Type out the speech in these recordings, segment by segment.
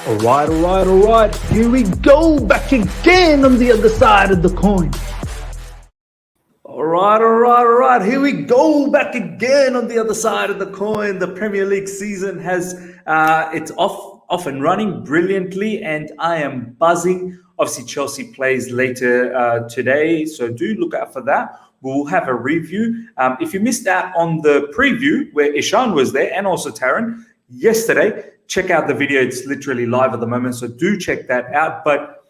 All right. Here we go, back again on the other side of the coin. All right. Here we go, back again on the other side of the coin. The Premier League season has it's off and running brilliantly, and I am buzzing. Obviously, Chelsea plays later today, so do look out for that. We'll have a review. If you missed out on the preview where Ishan was there and also Taryn yesterday, check out the video. It's literally live at the moment, so do check that out. But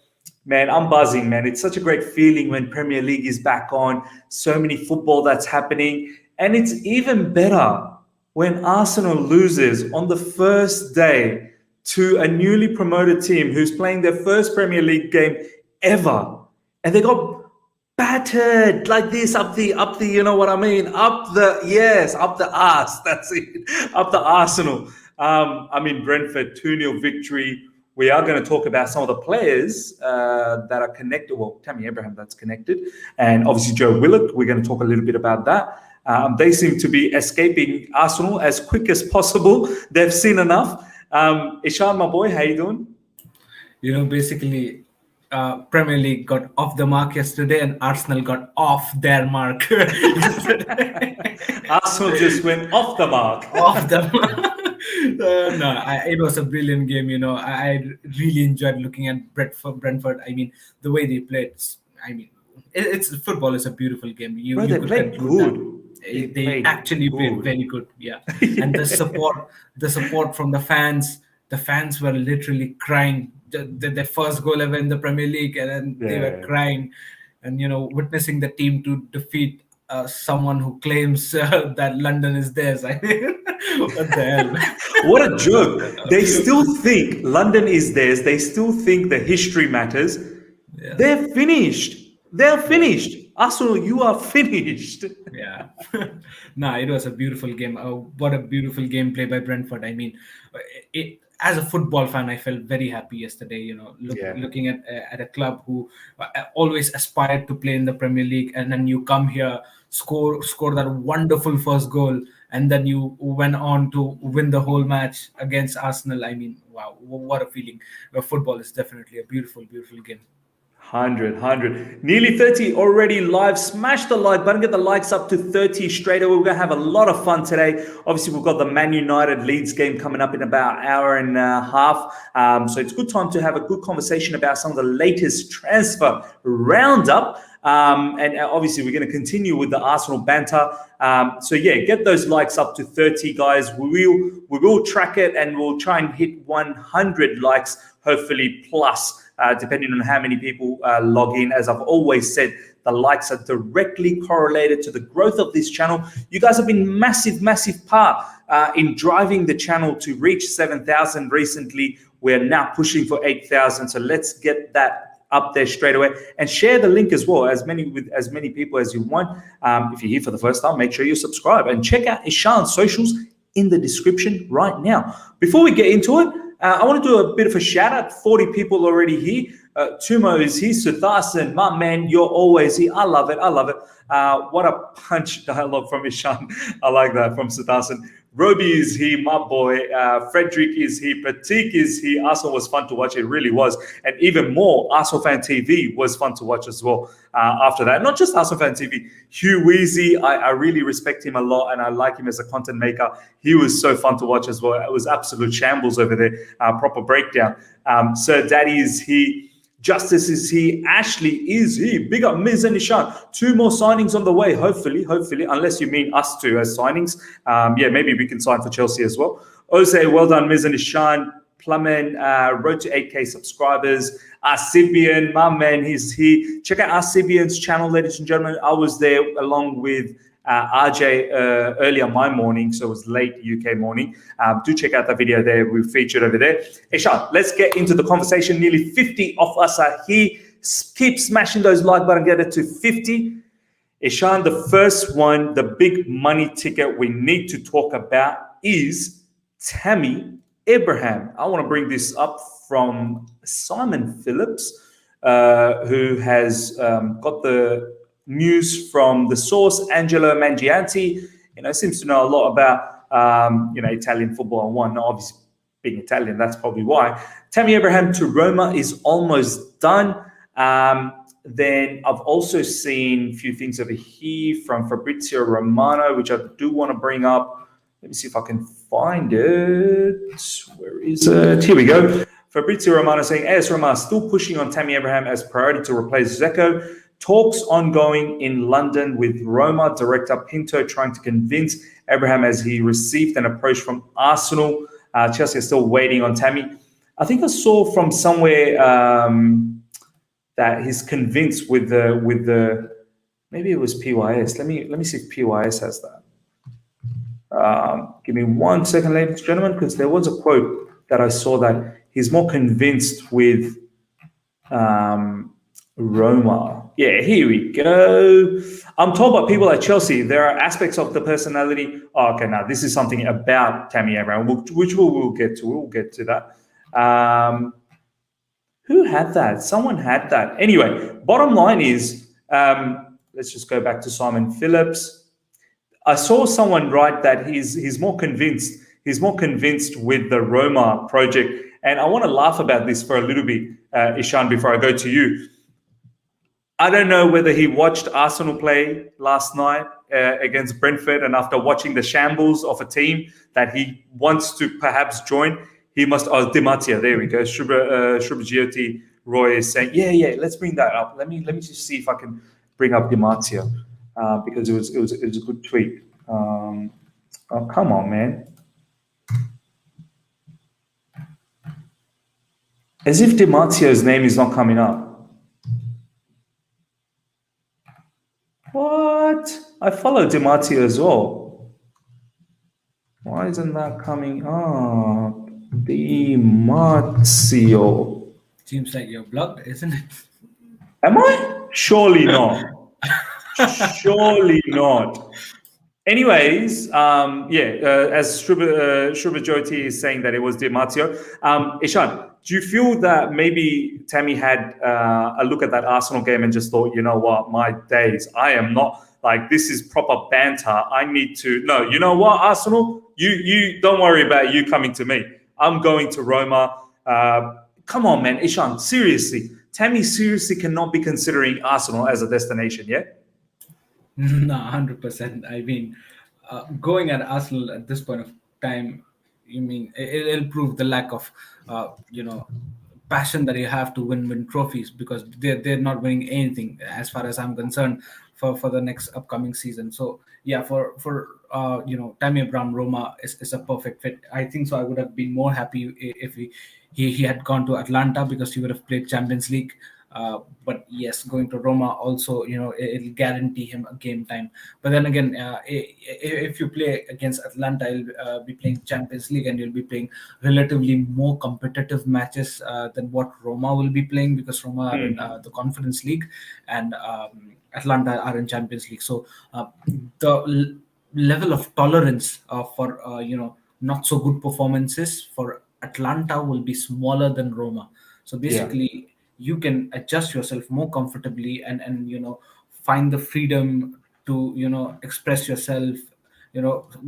man, I'm buzzing, man. It's such a great feeling when Premier League is back on. So many football that's happening. And it's even better when Arsenal loses on the first day to a newly promoted team who's playing their first Premier League game ever. And they got battered like this up the, you know what I mean? Up the arse. That's it. Up the Arsenal. Brentford 2-0 victory. We are going to talk about some of the players that are connected. Well, Tammy Abraham, that's connected. And obviously Joe Willock, we're going to talk a little bit about that. They seem to be escaping Arsenal as quick as possible. They've seen enough. Ishan, my boy, how you doing? Basically, Premier League got off the mark yesterday and Arsenal got off their mark yesterday. Arsenal just went off the mark. Off the mark. It was a brilliant game. I really enjoyed looking at Brentford. I mean, the way they played. It's football is a beautiful game. They played good. They actually played very good. Yeah, and the support from the fans. The fans were literally crying. Their first goal ever in the Premier League, and then they were crying, and witnessing the team to defeat someone who claims that London is theirs. What the hell? What a joke. They still think London is theirs. They still think the history matters. Yeah. They're finished. Arsenal, you are finished. Yeah. It was a beautiful game. What a beautiful gameplay by Brentford. I mean, as a football fan, I felt very happy yesterday, looking at a club who always aspired to play in the Premier League, and then you come here, score that wonderful first goal, and then you went on to win the whole match against Arsenal. I mean, wow, what a feeling. Football is definitely a beautiful, beautiful game. 100. Nearly 30 already live. Smash the like button. Get the likes up to 30 straight away. We're going to have a lot of fun today. Obviously, we've got the Man United Leeds game coming up in about an hour and a half. So it's a good time to have a good conversation about some of the latest transfer roundup. And obviously, we're going to continue with the Arsenal banter. Get those likes up to 30, guys. We will track it, and we'll try and hit 100 likes, hopefully plus. Depending on how many people log in. As I've always said, the likes are directly correlated to the growth of this channel. You guys have been massive part in driving the channel to reach 7,000 recently. We're now pushing for 8,000. So let's get that up there straight away, and share the link as well, with as many people as you want. If you're here for the first time, make sure you subscribe and check out Ishan's socials in the description right now. Before we get into it, I want to do a bit of a shout out. 40 people already here. Tumo is here. Suthasan, my man, you're always here. I love it. What a punch dialogue from Ishan. I like that from Suthasan. Roby is here, my boy. Frederick is here. Pratik is here. Arsenal was fun to watch. It really was. And even more, Arsenal Fan TV was fun to watch as well after that. Not just Arsenal Fan TV. Hugh Weezy, I really respect him a lot, and I like him as a content maker. He was so fun to watch as well. It was absolute shambles over there. Proper breakdown. Sir Daddy is here. Justice is here. Ashley is here. Big up Miz and Ishan. 2 more signings on the way. Hopefully, unless you mean us two as signings. Maybe we can sign for Chelsea as well. Ose, well done, Miz and Ishan. Plumman, road to 8K subscribers. Arsibian, my man, he's here. Check out Arsibian's channel, ladies and gentlemen. I was there along with RJ earlier my morning, so it was late UK morning. Do check out the video there we featured over there. Ishan, let's get into the conversation. Nearly 50 of us are here. Keep smashing those like button, get it to 50. Ishan, the first one, the big money ticket we need to talk about is Tammy Abraham. I want to bring this up from Simon Phillips, who has got the news from the source, Angelo Mangianti. Seems to know a lot about Italian football and whatnot. Obviously, being Italian, that's probably why. Tammy Abraham to Roma is almost done. Then I've also seen a few things over here from Fabrizio Romano, which I do want to bring up. Let me see if I can find it. Where is it? Here we go. Fabrizio Romano saying, AS Roma still pushing on Tammy Abraham as priority to replace Zeko. Talks ongoing in London with Roma director Pinto trying to convince Abraham as he received an approach from Arsenal. Chelsea are still waiting on Tammy. I think I saw from somewhere that he's convinced with the maybe it was PYS. Let me see if PYS has that. Give me 1 second, ladies and gentlemen, because there was a quote that I saw that he's more convinced with Roma. Yeah, here we go. I'm told by people at Chelsea there are aspects of the personality. Oh, okay, now this is something about Tammy Abraham, which we'll get to. We'll get to that. Who had that? Someone had that. Anyway, bottom line is, let's just go back to Simon Phillips. I saw someone write that he's more convinced. He's more convinced with the Roma project, and I want to laugh about this for a little bit, Ishan, before I go to you. I don't know whether he watched Arsenal play last night against Brentford, and after watching the shambles of a team that he wants to perhaps join, he must. Oh, Di Matteo, there we go. Shrubagiotti Roy is saying, yeah, let's bring that up. Let me just see if I can bring up Di Matteo because it was a good tweet. Oh, come on, man. As if Di Matteo's name is not coming up. What? I follow Di Matteo as well. Why isn't that coming up? Di Matteo. Seems like you're blocked, isn't it? Am I? Surely not. Surely not. Anyways, as Shrubajoti is saying that it was Di Matteo. Ishan, do you feel that maybe Tammy had a look at that Arsenal game and just thought, you know what, my days, I am not, like, this is proper banter. I need to, no, you know what, Arsenal, you don't worry about you coming to me. I'm going to Roma. Come on, man, Ishan, seriously. Tammy seriously cannot be considering Arsenal as a destination, yeah? No, 100%. I mean, going at Arsenal at this point of time, you mean it'll prove the lack of, passion that you have to win trophies, because they're not winning anything as far as I'm concerned for the next upcoming season. So yeah, for Tammy Abraham, Roma is a perfect fit. I think so. I would have been more happy if he had gone to Atlanta, because he would have played Champions League. But yes, going to Roma also, it'll guarantee him a game time. But then again, if you play against Atlanta, you'll be playing Champions League, and you'll be playing relatively more competitive matches than what Roma will be playing, because Roma are in the Conference League, and Atlanta are in Champions League. So the level of tolerance for not so good performances for Atlanta will be smaller than Roma. So basically, you can adjust yourself more comfortably and find the freedom to express yourself,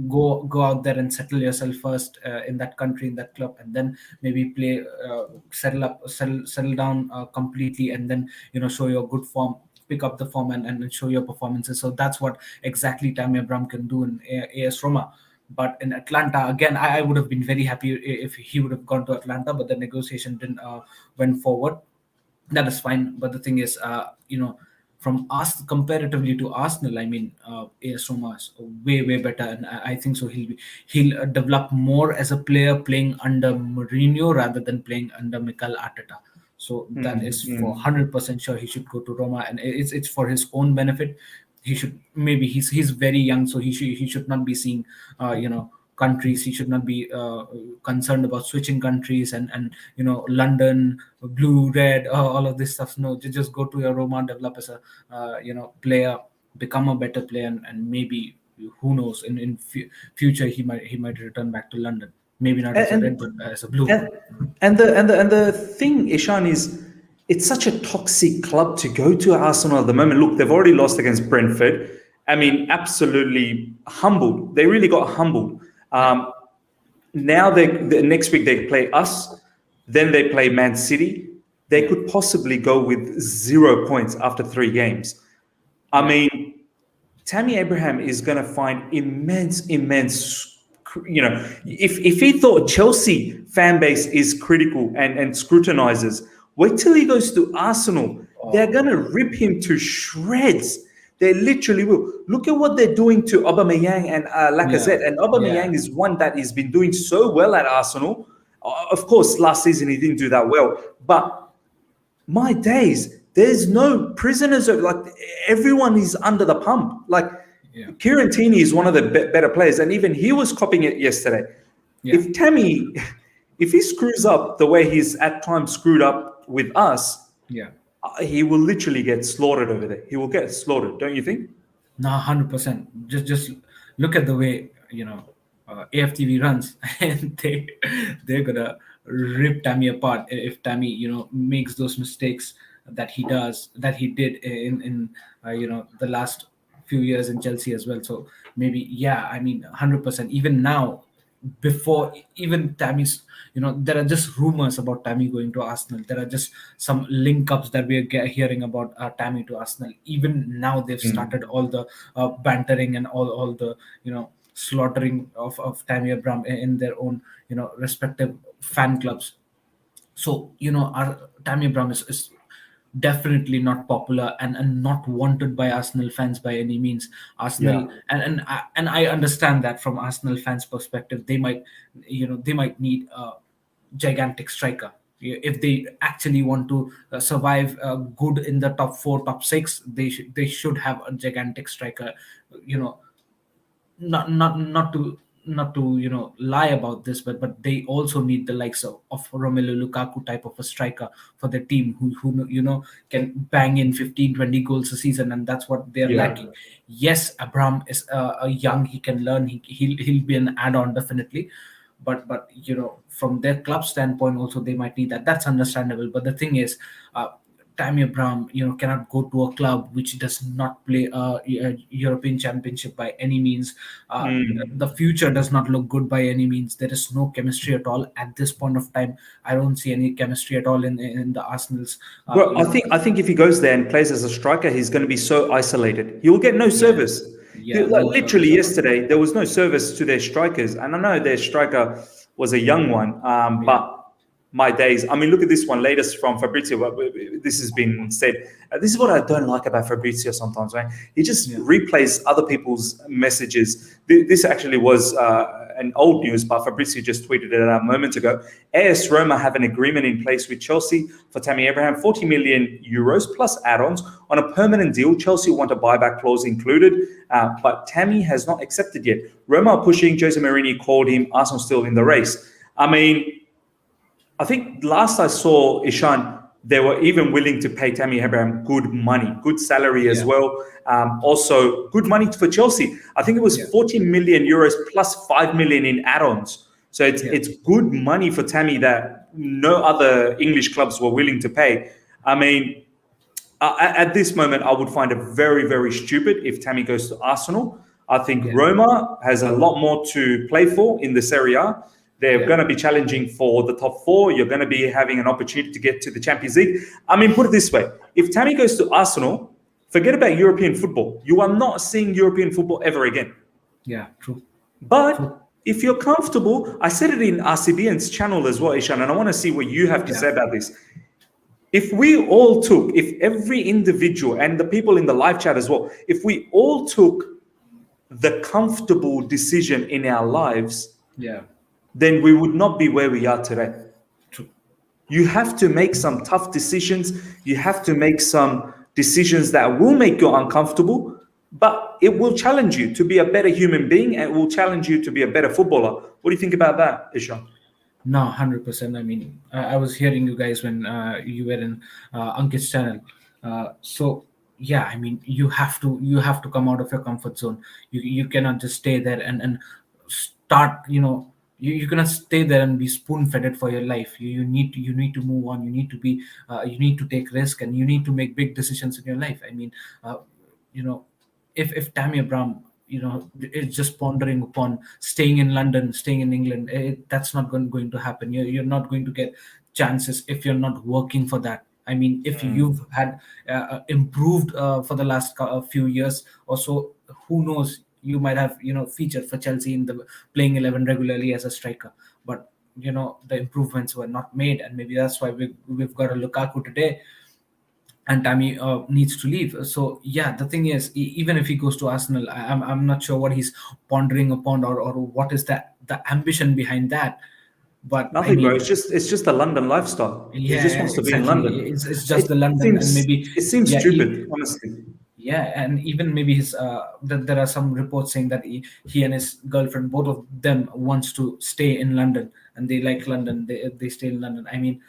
go out there and settle yourself first in that country, in that club, and then maybe play, settle down completely, and then show your good form, pick up the form, and show your performances. So that's what exactly Tammy Abraham can do in AS Roma. But in Atlanta, again, I would have been very happy if he would have gone to Atlanta, but the negotiation didn't went forward. That is fine. But the thing is, from us comparatively to Arsenal, I mean, AS Roma is way better, and I think so. He'll develop more as a player playing under Mourinho rather than playing under Mikel Arteta. So that is for 100% sure he should go to Roma, and it's for his own benefit. He should, maybe he's very young, so he should not be seeing countries. He should not be concerned about switching countries and London, blue, red, all of this stuff. No, just go to your Roma, develop as a player, become a better player, and maybe, who knows, in future he might return back to London. Maybe not as a red, but as a blue. And the thing, Ishan, is it's such a toxic club to go to, Arsenal at the moment. Look, they've already lost against Brentford. I mean, absolutely humbled. They really got humbled. Now the next week they play us, then they play Man City. They Yeah. could possibly go with 0 points after 3 games. I Yeah. mean, Tammy Abraham is going to find immense. If he thought Chelsea fan base is critical and scrutinizes, wait till he goes to Arsenal. They're Oh, going to rip him to shreds. They literally will. Look at what they're doing to Aubameyang and yeah. Lacazette. And Yeah. Aubameyang is one that has been doing so well at Arsenal. Of course, last season he didn't do that well, but my days, there's no prisoners. Like everyone is under the pump. Like Yeah. Kieran Tierney is one of the better players, and even he was copying it yesterday. Yeah. If Tammy, if he screws up the way he's at times screwed up with us, Yeah. he will literally get slaughtered over there. He will get slaughtered, don't you think? No, 100%. Just look at the way AFTV runs, and they're gonna rip Tammy apart if Tammy makes those mistakes that he did in the last few years in Chelsea as well. So maybe, yeah, I mean, 100%. Even now, before even Tammy's, there are just rumors about Tammy going to Arsenal. There are just some link ups that we are hearing about Tammy to Arsenal. Even now, they've started all the bantering and all the slaughtering of Tammy Abraham in their own respective fan clubs. So our Tammy Abraham is definitely not popular and not wanted by Arsenal fans by any means. Yeah. Arsenal, and I understand that from Arsenal fans' perspective, they might need a gigantic striker. If they actually want to survive good in the top four, top six, they should have a gigantic striker. You know, not to lie about this, but they also need the likes of Romelu Lukaku type of a striker for the team who can bang in 15, 20 goals a season, and that's what they're Yeah. lacking. Yes, Abraham is a young, he can learn, he'll be an add-on definitely, but from their club standpoint also they might need that. That's understandable, but the thing is, Tammy Abraham, cannot go to a club which does not play a European Championship by any means. The future does not look good by any means. There is no chemistry at all at this point of time. I don't see any chemistry at all in the Arsenal's. Bro, I think if he goes there and plays as a striker, he's going to be so isolated. He will get no Yeah, service. yeah, Like no literally service at all. yesterday, there was no service to their strikers, and I know their striker was a young one, Yeah, but my days. I mean, look at this one, latest from Fabrizio. This has been said. This is what I don't like about Fabrizio sometimes, right? He just yeah, replays other people's messages. This actually was an old news, but Fabrizio just tweeted it out a moment ago. AS Roma have an agreement in place with Chelsea for Tammy Abraham, 40 million euros plus add-ons on a permanent deal. Chelsea want a buyback clause included, but Tammy has not accepted yet. Roma are pushing. Jose Mourinho called him. Arsenal still in the race. I mean, I think last I saw Ishan, they were even willing to pay Tammy Abraham good money, good salary as yeah, well. Also, good money for Chelsea. I think it was yeah, 40 million euros plus 5 million in add-ons. So it's yeah, it's good money for Tammy that no other English clubs were willing to pay. I mean, at this moment, I would find it very, very stupid if Tammy goes to Arsenal. I think yeah, Roma has a lot more to play for in the Serie A. They're yeah, going to be challenging for the top four. You're going to be having an opportunity to get to the Champions League. I mean, put it this way. If Tammy goes to Arsenal, forget about European football. You are not seeing European football ever again. yeah. True, true. But if you're comfortable, I said it in RCBN's channel as well, Ishan, and I want to see what you have to Yeah, say about this. If every individual and the people in the live chat as well, if we all took the comfortable decision in our lives, yeah. then we would not be where we are today. True. You have to make some tough decisions. You have to make some decisions that will make you uncomfortable, but it will challenge you to be a better human being and it will challenge you to be a better footballer. What do you think about that, Ishan? No, 100%. I mean, I was hearing you guys when you were in Ankit's channel. So yeah, I mean, you have to come out of your comfort zone. You cannot just stay there and start. You cannot stay there and be spoon fed it for your life. You need to move on. You need to take risk, and you need to make big decisions in your life. I mean, uh, you know, if Tammy Abraham it's just pondering upon staying in London, staying in England. That's not going to happen. You're not going to get chances if you're not working for that. I mean, if you've had improved for the last few years or so, who knows? You might have featured for Chelsea in the playing 11 regularly as a striker, but the improvements were not made, and maybe that's why we've got a Lukaku today, and Tammy needs to leave. So yeah, the thing is, even if he goes to Arsenal, I'm not sure what he's pondering upon, or what is the ambition behind that. But I Nothing, bro. mean, it's just the London lifestyle. He just yeah, wants to be in exactly. London. It's just It the London, and seems maybe it seems yeah, stupid, honestly. yeah, and even maybe there are some reports saying that he and his girlfriend, both of them, wants to stay in London, and they like London. They stay in London. I mean,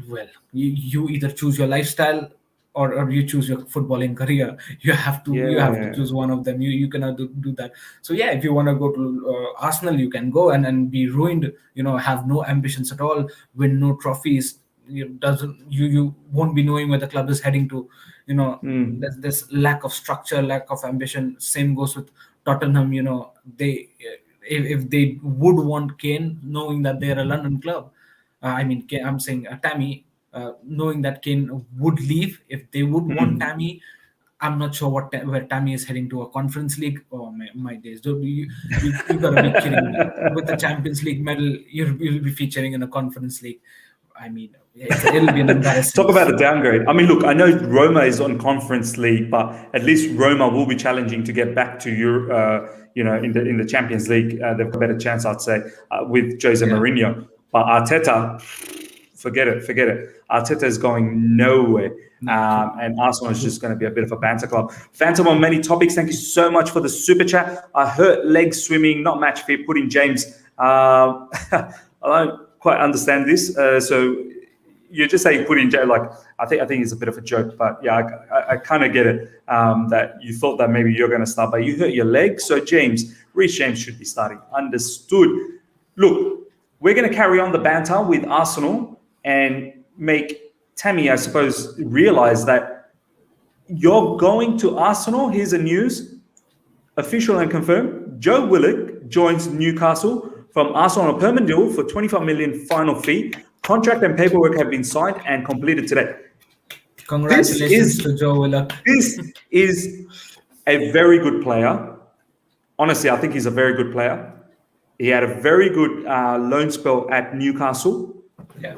well, you either choose your lifestyle, or you choose your footballing career. You have to choose one of them. You cannot do that. So yeah, if you want to go to Arsenal, you can go and be ruined. Have no ambitions at all, win no trophies. You won't be knowing where the club is heading to. There's this lack of structure, lack of ambition. Same goes with Tottenham. They if they would want Kane, knowing that they're a London club. I mean, I'm saying Tammy, knowing that Kane would leave, if they would want Tammy, I'm not sure where Tammy is heading to. A Conference League. Oh my days! You gotta be kidding me. With the Champions League medal, you'll be featuring in a Conference League. I mean, it'll be an embarrassing. Talk about a downgrade. I mean, look, I know Roma is on Conference League, but at least Roma will be challenging to get back to in the Champions League. They've got a better chance, I'd say, with Jose Mourinho. But Arteta, forget it. Arteta is going nowhere. And Arsenal is just going to be a bit of a banter club. Phantom on many topics. Thank you so much for the super chat. I hurt leg swimming, not match fit. Put in James. I don't quite understand this. So you're just saying put in James. Like I think it's a bit of a joke, but yeah, I kind of get it. That you thought that maybe you're going to start, but you hurt your leg. So Reece James should be starting. Understood. Look. We're going to carry on the banter with Arsenal and make Tammy, I suppose, realize that you're going to Arsenal. Here's the news, official and confirmed. Joe Willock joins Newcastle from Arsenal on a permanent deal for 25 million final fee. Contract and paperwork have been signed and completed today. Congratulations to Joe Willock. This is a very good player. Honestly, I think he's a very good player. He had a very good loan spell at Newcastle. Yeah,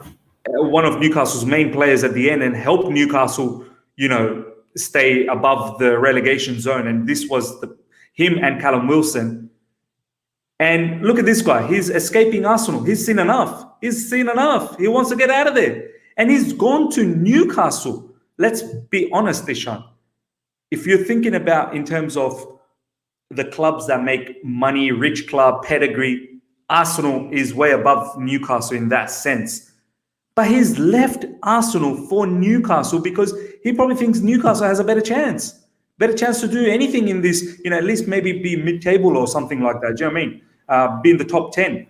one of Newcastle's main players at the end, and helped Newcastle, stay above the relegation zone. And this was him and Callum Wilson. And look at this guy. He's escaping Arsenal. He's seen enough. He wants to get out of there. And he's gone to Newcastle. Let's be honest, Ishan. If you're thinking about in terms of the clubs that make money, rich club, pedigree, Arsenal is way above Newcastle in that sense. But he's left Arsenal for Newcastle because he probably thinks Newcastle has a better chance to do anything in this, at least maybe be mid-table or something like that. Do you know what I mean? Be in the top 10.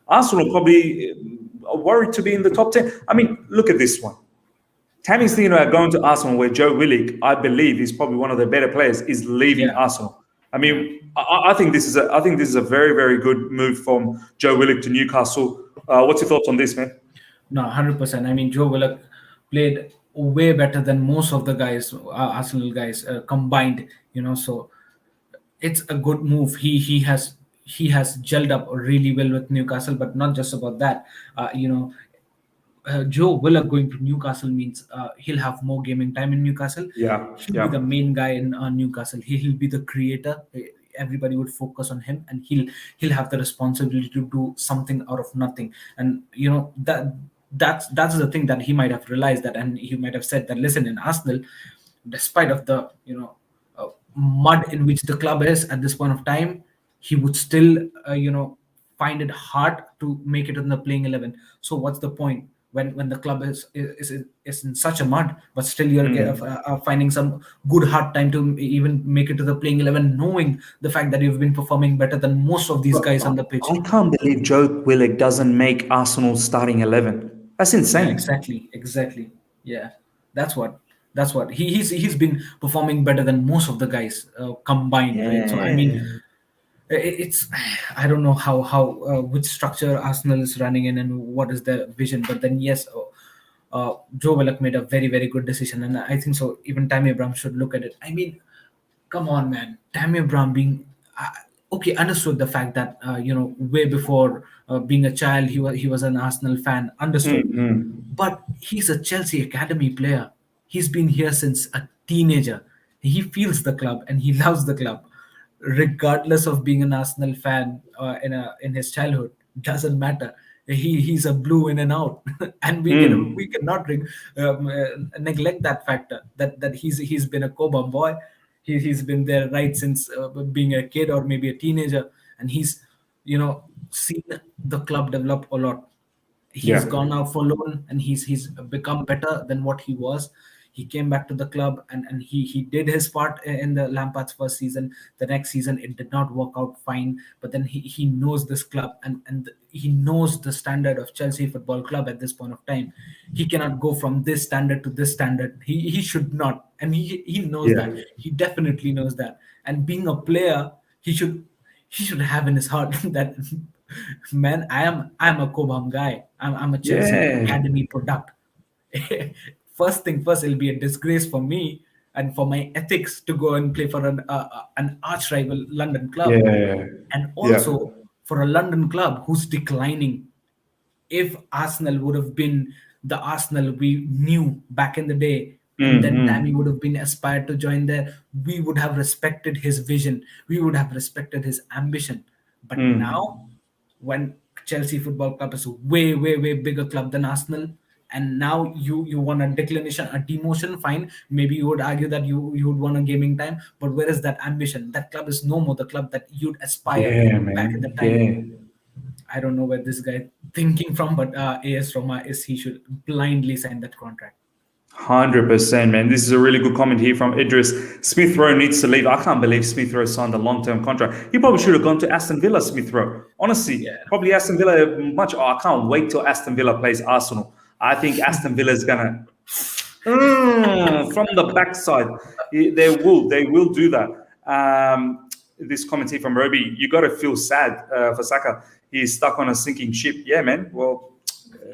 Arsenal probably are worried to be in the top 10. I mean, look at this one. Tammy's thinking about going to Arsenal, where Joe Willock, I believe, is probably one of their better players, is leaving Arsenal. I mean, I think this is a very, very good move from Joe Willock to Newcastle. What's your thoughts on this, man? No, 100%. I mean, Joe Willock played way better than most of the guys, Arsenal guys combined. So it's a good move. He has gelled up really well with Newcastle, but not just about that. Joe Willock going to Newcastle means he'll have more gaming time in Newcastle. He'll be the main guy in Newcastle. He'll be the creator. Everybody would focus on him, and he'll have the responsibility to do something out of nothing. And that's the thing that he might have realized that, and he might have said that, listen, in Arsenal, despite of the mud in which the club is at this point of time, he would still find it hard to make it in the playing 11. So what's the point when the club is in such a mud, but still you're finding some good hard time to even make it to the playing 11, knowing the fact that you've been performing better than most of these guys on the pitch. I can't believe Joe Willock doesn't make Arsenal starting 11. That's insane. Yeah, exactly. Yeah, that's what That's what he's been performing better than most of the guys combined, right? So I mean, Yeah. it's I don't know how which structure Arsenal is running in and what is their vision, but then yes, Joe Willock made a very good decision, and I think so. Even Tammy Abraham should look at it. I mean, come on, man, Tammy Abraham being okay, understood the fact that way before being a child he was an Arsenal fan, understood, Mm-hmm. but he's a Chelsea academy player. He's been here since a teenager. He feels the club and he loves the club, regardless of being an Arsenal fan in his childhood. Doesn't matter. He's a blue in and out, and we cannot neglect that factor. That he's been a Cobham boy. He's been there right since being a kid or maybe a teenager, and he's seen the club develop a lot. He's Yeah. gone out for loan and he's become better than what he was. He came back to the club and he did his part in the Lampard's first season. The next season it did not work out fine, but then he knows this club and he knows the standard of Chelsea Football Club at this point of time. He cannot go from this standard to this standard. He should not, and he knows Yeah. that. He definitely knows that. And being a player, he should have in his heart that, man, I'm a Cobham guy. I'm a Chelsea Yeah. academy product. First thing first, it'll be a disgrace for me and for my ethics to go and play for an arch rival London club, Yeah. and Yeah. also for a London club who's declining. If Arsenal would have been the Arsenal we knew back in the day, and then Tammy Mm-hmm. would have been aspired to join there, we would have respected his vision. We would have respected his ambition. But now, Mm. when Chelsea Football Club is a way bigger club than Arsenal, and now you want a declination, a demotion, fine. Maybe you would argue that you would want a gaming time, but where is that ambition? That club is no more the club that you'd aspire Yeah, back at the man. time. Yeah. I don't know where this guy thinking from, but AS Roma is he should blindly sign that contract. 100%, man. This is a really good comment here from Idris. Smith Rowe needs to leave. I can't believe Smith Rowe signed a long-term contract. He probably should have gone to Aston Villa, Smith Rowe. Honestly, Yeah. probably Aston Villa much. Oh, I can't wait till Aston Villa plays Arsenal. I think Aston Villa is gonna from the backside. They will do that. This comment here from Roby. You got to feel sad for Saka. He's stuck on a sinking ship. Yeah, man. Well,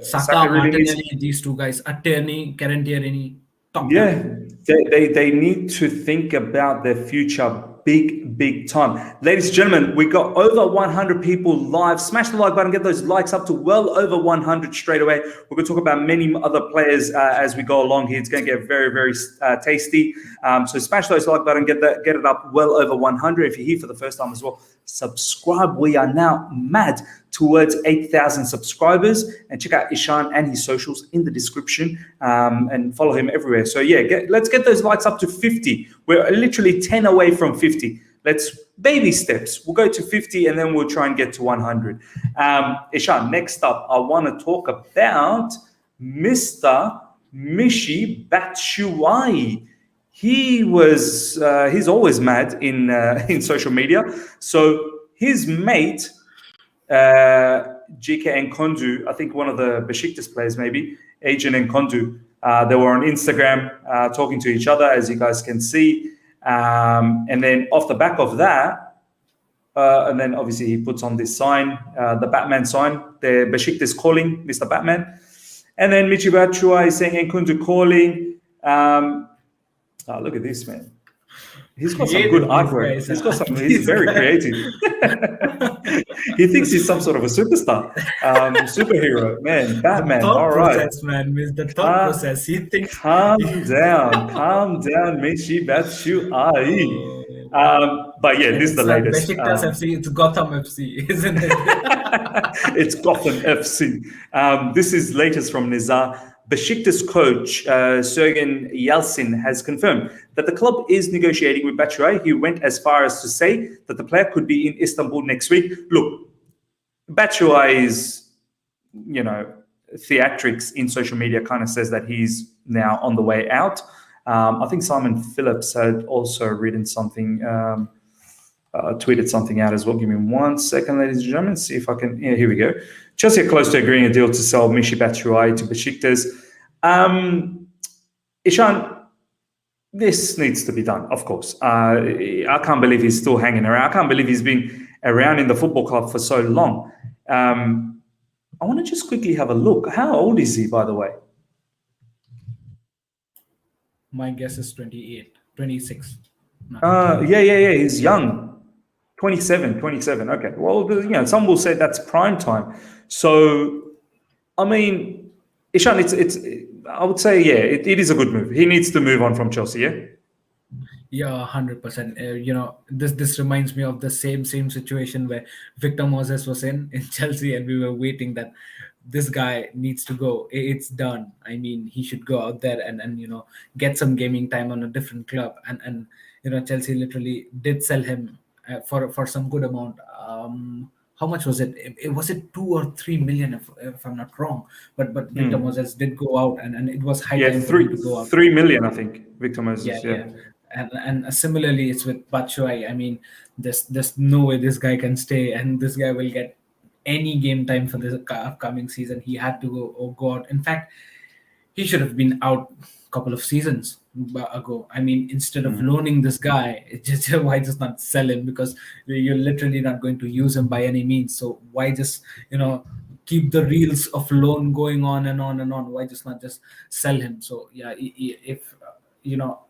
Saka, really needs. Martinelli, these two guys, Tierney, Karen Tierney, top Yeah, talent. they need to think about their future big time. Ladies and gentlemen, we got over 100 people live. Smash the like button, get those likes up to well over 100 straight away. We're going to talk about many other players as we go along here. It's going to get very tasty. So smash those like button, get it up well over 100. If you're here for the first time as well, subscribe. We are now mad towards 8,000 subscribers, and check out Ishan and his socials in the description, and follow him everywhere. So yeah, let's get those likes up to 50. We're literally 10 away from 50. Let's baby steps. We'll go to 50 and then we'll try and get to 100. Ishan, next up, I want to talk about Mr. Michy Batshuayi. He's always mad in social media. So his mate, GK Nkondu, I think one of the Besiktas players, maybe, Agent Nkondu, they were on Instagram talking to each other, as you guys can see. And then off the back of that, and then obviously he puts on this sign, the Batman sign, the Besiktas calling Mr. Batman. And then Michy Batshuayi is saying Nkondu calling. Look at this, man. He's got some good artwork. He's very creative. He thinks he's some sort of a superstar, superhero, man, Batman. All right, process, man, miss the thought process. He thinks. Calm down, Michy Batshuayi. But yeah, this is the latest. Besiktas FC, it's Gotham FC, isn't it? It's Gotham FC. This is latest from Nizar. Besiktas coach Sergen Yalcin has confirmed that the club is negotiating with Batshuayi. He went as far as to say that the player could be in Istanbul next week. Look, Batshuayi's, theatrics in social media kind of says that he's now on the way out. I think Simon Phillips had also written something, tweeted something out as well. Give me 1 second, ladies and gentlemen. See if I can. Yeah, here we go. Chelsea are close to agreeing a deal to sell Michy Batshuayi to Besiktas. Ishan, this needs to be done, of course. I can't believe he's still hanging around. I can't believe he's been around in the football club for so long. I want to just quickly have a look. How old is he, by the way? My guess is 28, 26. Yeah. He's young. 27. Okay. Well, some will say that's prime time. So, I mean, Ishan, I would say, it is a good move. He needs to move on from Chelsea, yeah? Yeah, 100%. This reminds me of the same situation where Victor Moses was in Chelsea, and we were waiting that this guy needs to go. It's done. I mean, he should go out there and get some gaming time on a different club. And Chelsea literally did sell him for some good amount. How much was it? Was it 2 or 3 million, if I'm not wrong? But Victor Moses did go out, and it was high time for him to go out. 3 million, I think. Victor Moses. Yeah. And similarly, it's with Batshuayi. I mean, there's no way this guy can stay, and this guy will get any game time for this upcoming season. He had to go out. In fact, he should have been out a couple of seasons ago. I mean, instead of loaning this guy, why just not sell him? Because you're literally not going to use him by any means. So why just keep the reels of loan going on and on and on? Why just not just sell him? So yeah, if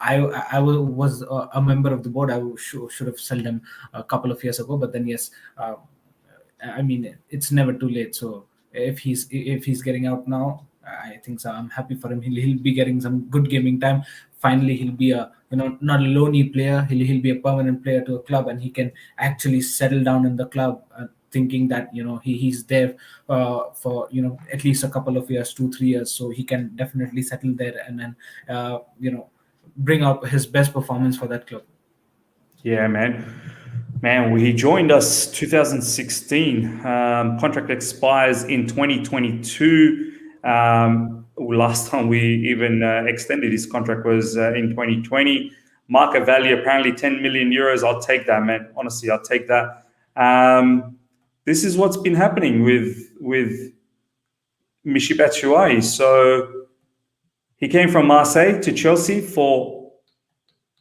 I was a member of the board, I should have sold him a couple of years ago. But then yes, I mean, it's never too late. So if he's getting out now, I think so. I'm happy for him. He'll be getting some good gaming time. Finally, he'll be a not a loaney player. He'll be a permanent player to a club, and he can actually settle down in the club. Thinking that he's there for at least a couple of years, 2-3 years, so he can definitely settle there and then bring out his best performance for that club. Yeah, man, he joined us 2016. Contract expires in 2022. Last time we even extended his contract was in 2020. Market value apparently 10 million euros. I'll take that, man. Honestly, I'll take that. This is what's been happening with Michy Batshuayi. So he came from Marseille to Chelsea for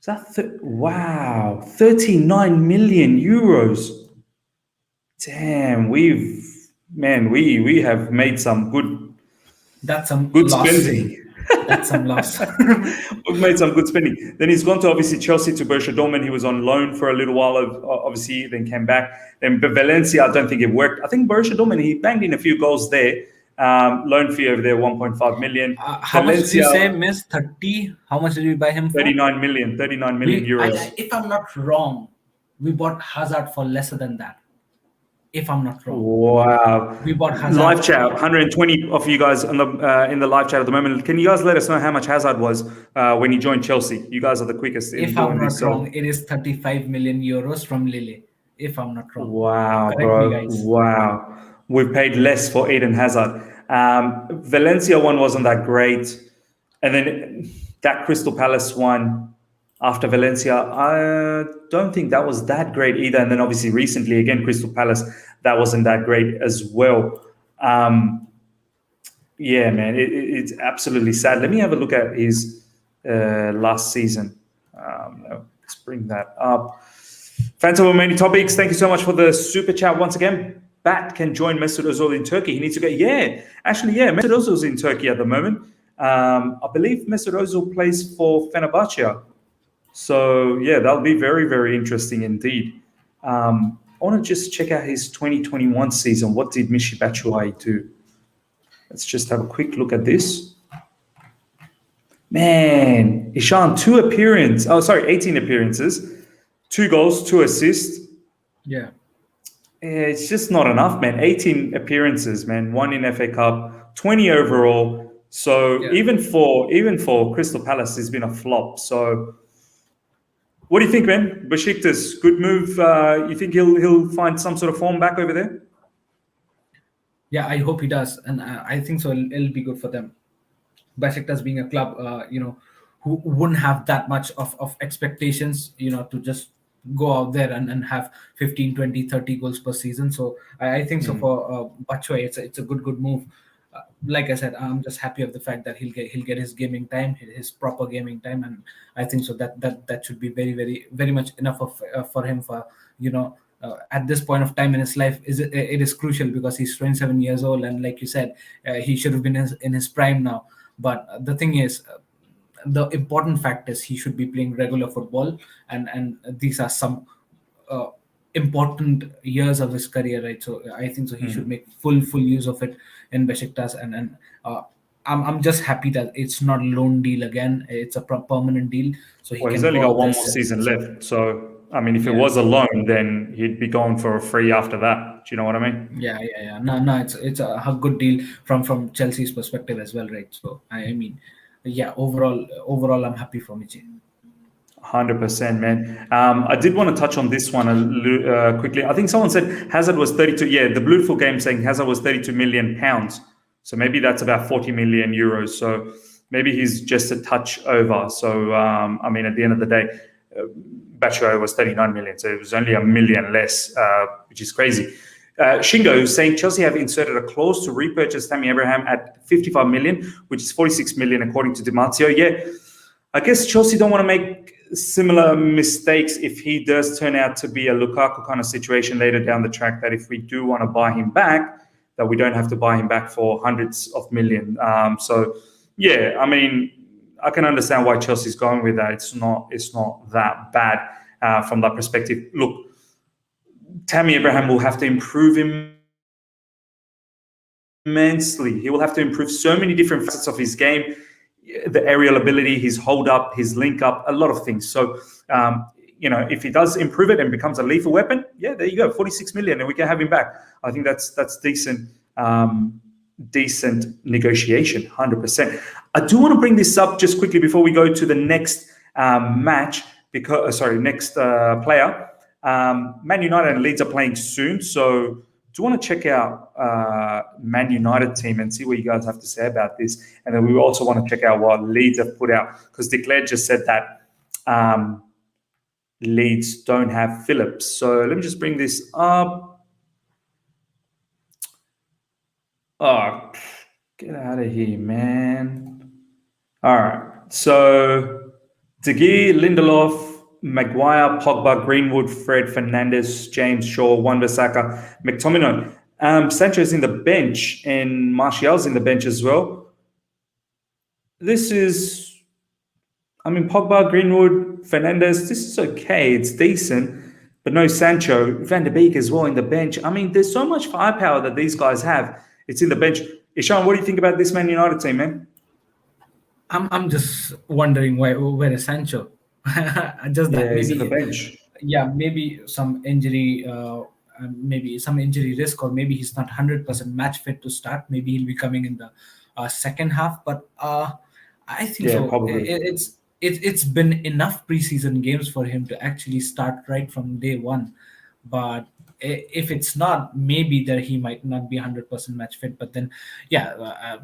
39 million euros. Damn, we have made some good. That's some good loss. Spending. That's some loss. We've made some good spending. Then he's gone to obviously Chelsea to Borussia Dortmund. He was on loan for a little while, obviously, then came back. Then Valencia, I don't think it worked. I think Borussia Dortmund, he banged in a few goals there. Loan fee over there, 1.5 million. How much did you say, Miss? 30? How much did we buy him for? 39 million euros. If I'm not wrong, we bought Hazard for lesser than that. If I'm not wrong. Wow. We bought Hazard. Live chat, 120 of you guys in the live chat at the moment. Can you guys let us know how much Hazard was when he joined Chelsea? You guys are the quickest. If I'm not wrong, it is 35 million euros from Lille. If I'm not wrong. Wow, bro. Me, guys. Wow. We've paid less for Eden Hazard. Valencia one wasn't that great. And then that Crystal Palace one after Valencia, I don't think that was that great either. And then obviously recently, again, Crystal Palace, that wasn't that great as well. Yeah, man, it's absolutely sad. Let me have a look at his last season. Let's bring that up. Phantom of many topics. Thank you so much for the super chat once again. Bat can join Mesut Ozil in Turkey. He needs to go. Yeah, Mesut Ozil's in Turkey at the moment. I believe Mesut Ozil plays for Fenerbahce. So yeah, that'll be very, very interesting indeed. I want to just check out his 2021 season. What did Michy Batshuayi do? Let's just have a quick look at this. Man, Ishan, 18 appearances, 2 goals, 2 assists. Yeah. It's just not enough, man. 18 appearances, man. 1 in FA Cup, 20 overall. So yeah. even for Crystal Palace, it's been a flop. So what do you think, man? Besiktas, good move. You think he'll find some sort of form back over there? Yeah, I hope he does, and I think so. It'll be good for them. Besiktas being a club, who wouldn't have that much of expectations, to just go out there and have 15, 20, 30 goals per season. So I think so for Batshuayi, it's a good move. like I said, I'm just happy of the fact that he'll get his gaming time, his proper gaming time, and I think so that should be very very very much enough for him for at this point of time in his life. It is crucial because he's 27 years old, and like you said, he should have been in his prime now. But the thing is, the important fact is he should be playing regular football, and these are some uh, important years of his career, right? So I think so he should make full use of it in Besiktas, and I'm just happy that it's not a loan deal again. It's a permanent deal, so he Well, he's can only go got out one there. more season left. So, I mean, if it Yeah. was a loan, then he'd be going for a free after that. Do you know what I mean? Yeah. No, it's a good deal from Chelsea's perspective as well, right? So I mean, yeah, overall, I'm happy for Michy. 100%, man. I did want to touch on this one quickly. I think someone said Hazard was 32. Yeah, the Bluetooth game saying Hazard was 32 million pounds. So maybe that's about 40 million euros. So maybe he's just a touch over. So, I mean, at the end of the day, Batshuayi was 39 million. So it was only a million less, which is crazy. Shingo saying Chelsea have inserted a clause to repurchase Tammy Abraham at 55 million, which is 46 million according to Dimarzio. Yeah, I guess Chelsea don't want to make similar mistakes if he does turn out to be a Lukaku kind of situation later down the track, that if we do want to buy him back, that we don't have to buy him back for hundreds of million. So, yeah, I mean, I can understand why Chelsea's going with that. It's not that bad from that perspective. Look, Tammy Abraham will have to improve immensely. He will have to improve so many different facets of his game, the aerial ability, his hold up, his link up, a lot of things. So, if he does improve it and becomes a lethal weapon, yeah, there you go, 46 million, and we can have him back. I think that's decent. Decent negotiation, 100%. I do want to bring this up just quickly before we go to the next match, next player. Man United and Leeds are playing soon, so do want to check out Man United team and see what you guys have to say about this. And then we also want to check out what Leeds have put out, because Declare just said that Leeds don't have Phillips. So let me just bring this up. Oh, get out of here, man. All right. So De Gea, Lindelof, Maguire, Pogba, Greenwood, Fred, Fernandes, James, Shaw, Wan-Bissaka, McTominay. Sancho's in the bench and Martial's in the bench as well. This is, Pogba, Greenwood, Fernandes, this is okay. It's decent. But no Sancho, Van der Beek as well in the bench. There's so much firepower that these guys have. It's in the bench. Ishan, what do you think about this Man United team, man? I'm just wondering where is Sancho? Just that maybe he's in the bench. Yeah, maybe some injury, risk, or maybe he's not 100% match fit to start. Maybe he'll be coming in the second half. But I think so. Probably. It's been enough preseason games for him to actually start right from day one. But if it's not, maybe that he might not be 100% match fit. But then,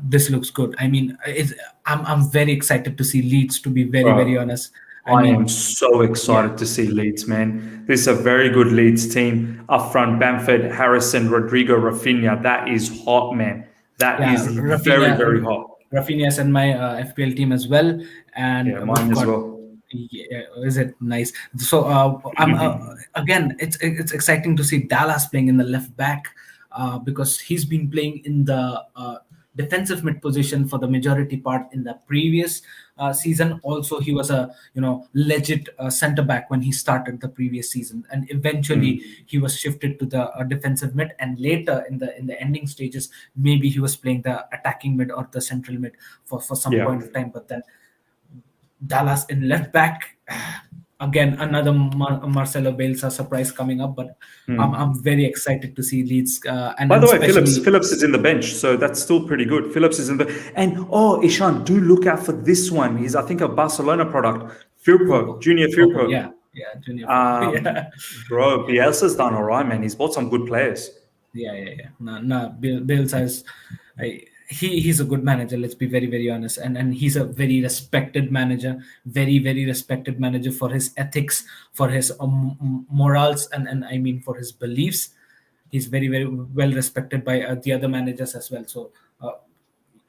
this looks good. I'm very excited to see Leeds, to be very honest. I am so excited to see Leeds, man. This is a very good Leeds team. Up front, Bamford, Harrison, Rodrigo, Rafinha. That is hot, man. That is Rafinha, very, very hot. Rafinha's in my FPL team as well. And mine as well. Yeah, is it nice? So again, it's exciting to see Dallas playing in the left back because he's been playing in the defensive mid position for the majority part in the previous season. Also, he was a legit center back when he started the previous season, and eventually he was shifted to the defensive mid, and later in the ending stages, maybe he was playing the attacking mid or the central mid for some point of time. But then Dallas in left back, again another Marcelo Bielsa surprise coming up, but I'm very excited to see Leeds. And by the way, Phillips is in the bench, so that's still pretty good. Phillips is in the Ishan, do look out for this one. He's, I think, a Barcelona product. Junior Firpo. Yeah, Junior Firpo. Bro, Bielsa's done all right, man. He's bought some good players. Yeah. No, Bielsa is. He's a good manager, let's be very honest, and he's a very respected manager, very respected manager for his ethics, for his morals, and for his beliefs. He's very well respected by the other managers as well. So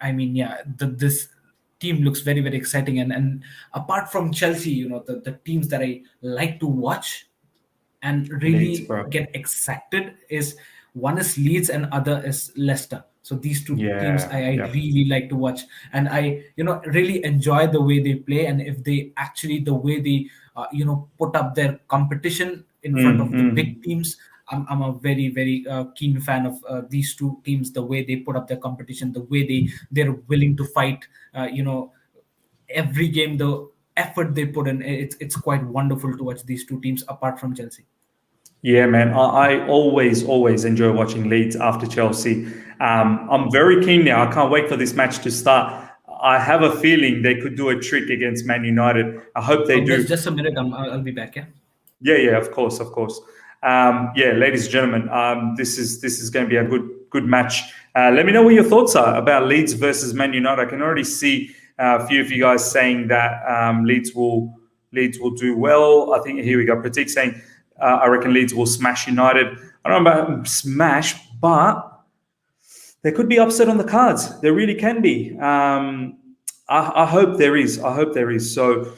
I mean, yeah, this team looks very, very exciting. And apart from Chelsea, the teams that I like to watch and Leeds, really bro. get excited is one is Leeds and other is Leicester. So these two teams Yeah, I yeah. really like to watch, and I really enjoy the way they play, and if they actually the way they put up their competition in front of the big Mm. teams. I'm a very, very keen fan of these two teams. The way they put up their competition, the way they're willing to fight. Every game, the effort they put in, it's quite wonderful to watch these two teams apart from Chelsea. Yeah, man. I always enjoy watching Leeds after Chelsea. I'm very keen now. I can't wait for this match to start. I have a feeling they could do a trick against Man United. I hope they do. Just a minute. I'll be back. Yeah. Yeah, of course, of course. Yeah, ladies and gentlemen, this is going to be a good match. Let me know what your thoughts are about Leeds versus Man United. I can already see a few of you guys saying that Leeds will do well. I think here we go. Pratik saying, I reckon Leeds will smash United. I don't know about smash, but there could be upset on the cards. There really can be. I hope there is. I hope there is. So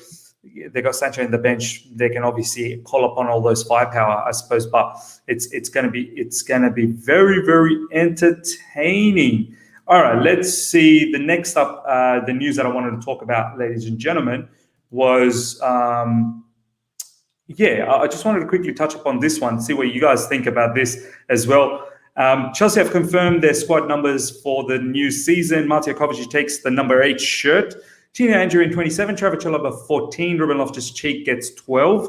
they got Sancho in the bench. They can obviously call upon all those firepower, I suppose. But it's gonna be very, very entertaining. All right, let's see. The next up, the news that I wanted to talk about, ladies and gentlemen, was I just wanted to quickly touch upon this one, see what you guys think about this as well. Chelsea have confirmed their squad numbers for the new season. Mateo Kovacic takes the number 8 shirt. Tino Anjorin 27, Trevor Chalobah 14, Ruben Loftus-Cheek gets 12.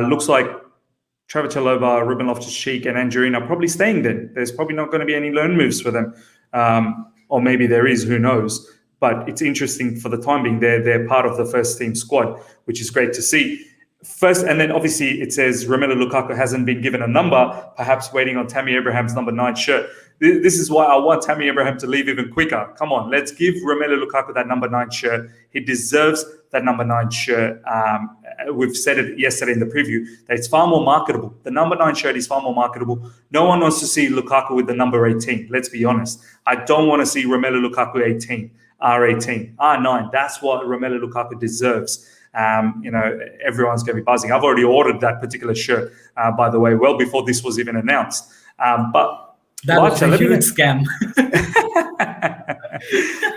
Looks like Trevor Chalobah, Ruben Loftus-Cheek, and Anjorin are probably staying then. There's probably not going to be any loan moves for them. Or maybe there is, who knows. But it's interesting for the time being. They're part of the first team squad, which is great to see. First, and then obviously it says Romelu Lukaku hasn't been given a number, perhaps waiting on Tammy Abraham's number 9 shirt. This is why I want Tammy Abraham to leave even quicker. Come on, let's give Romelu Lukaku that number 9 shirt. He deserves that number 9 shirt. We've said it yesterday in the preview that it's far more marketable. The number 9 shirt is far more marketable. No one wants to see Lukaku with the number 18. Let's be honest. I don't want to see Romelu Lukaku 18, R18, R9. That's what Romelu Lukaku deserves. Everyone's going to be buzzing. I've already ordered that particular shirt, by the way, well before this was even announced. But that was a huge scam.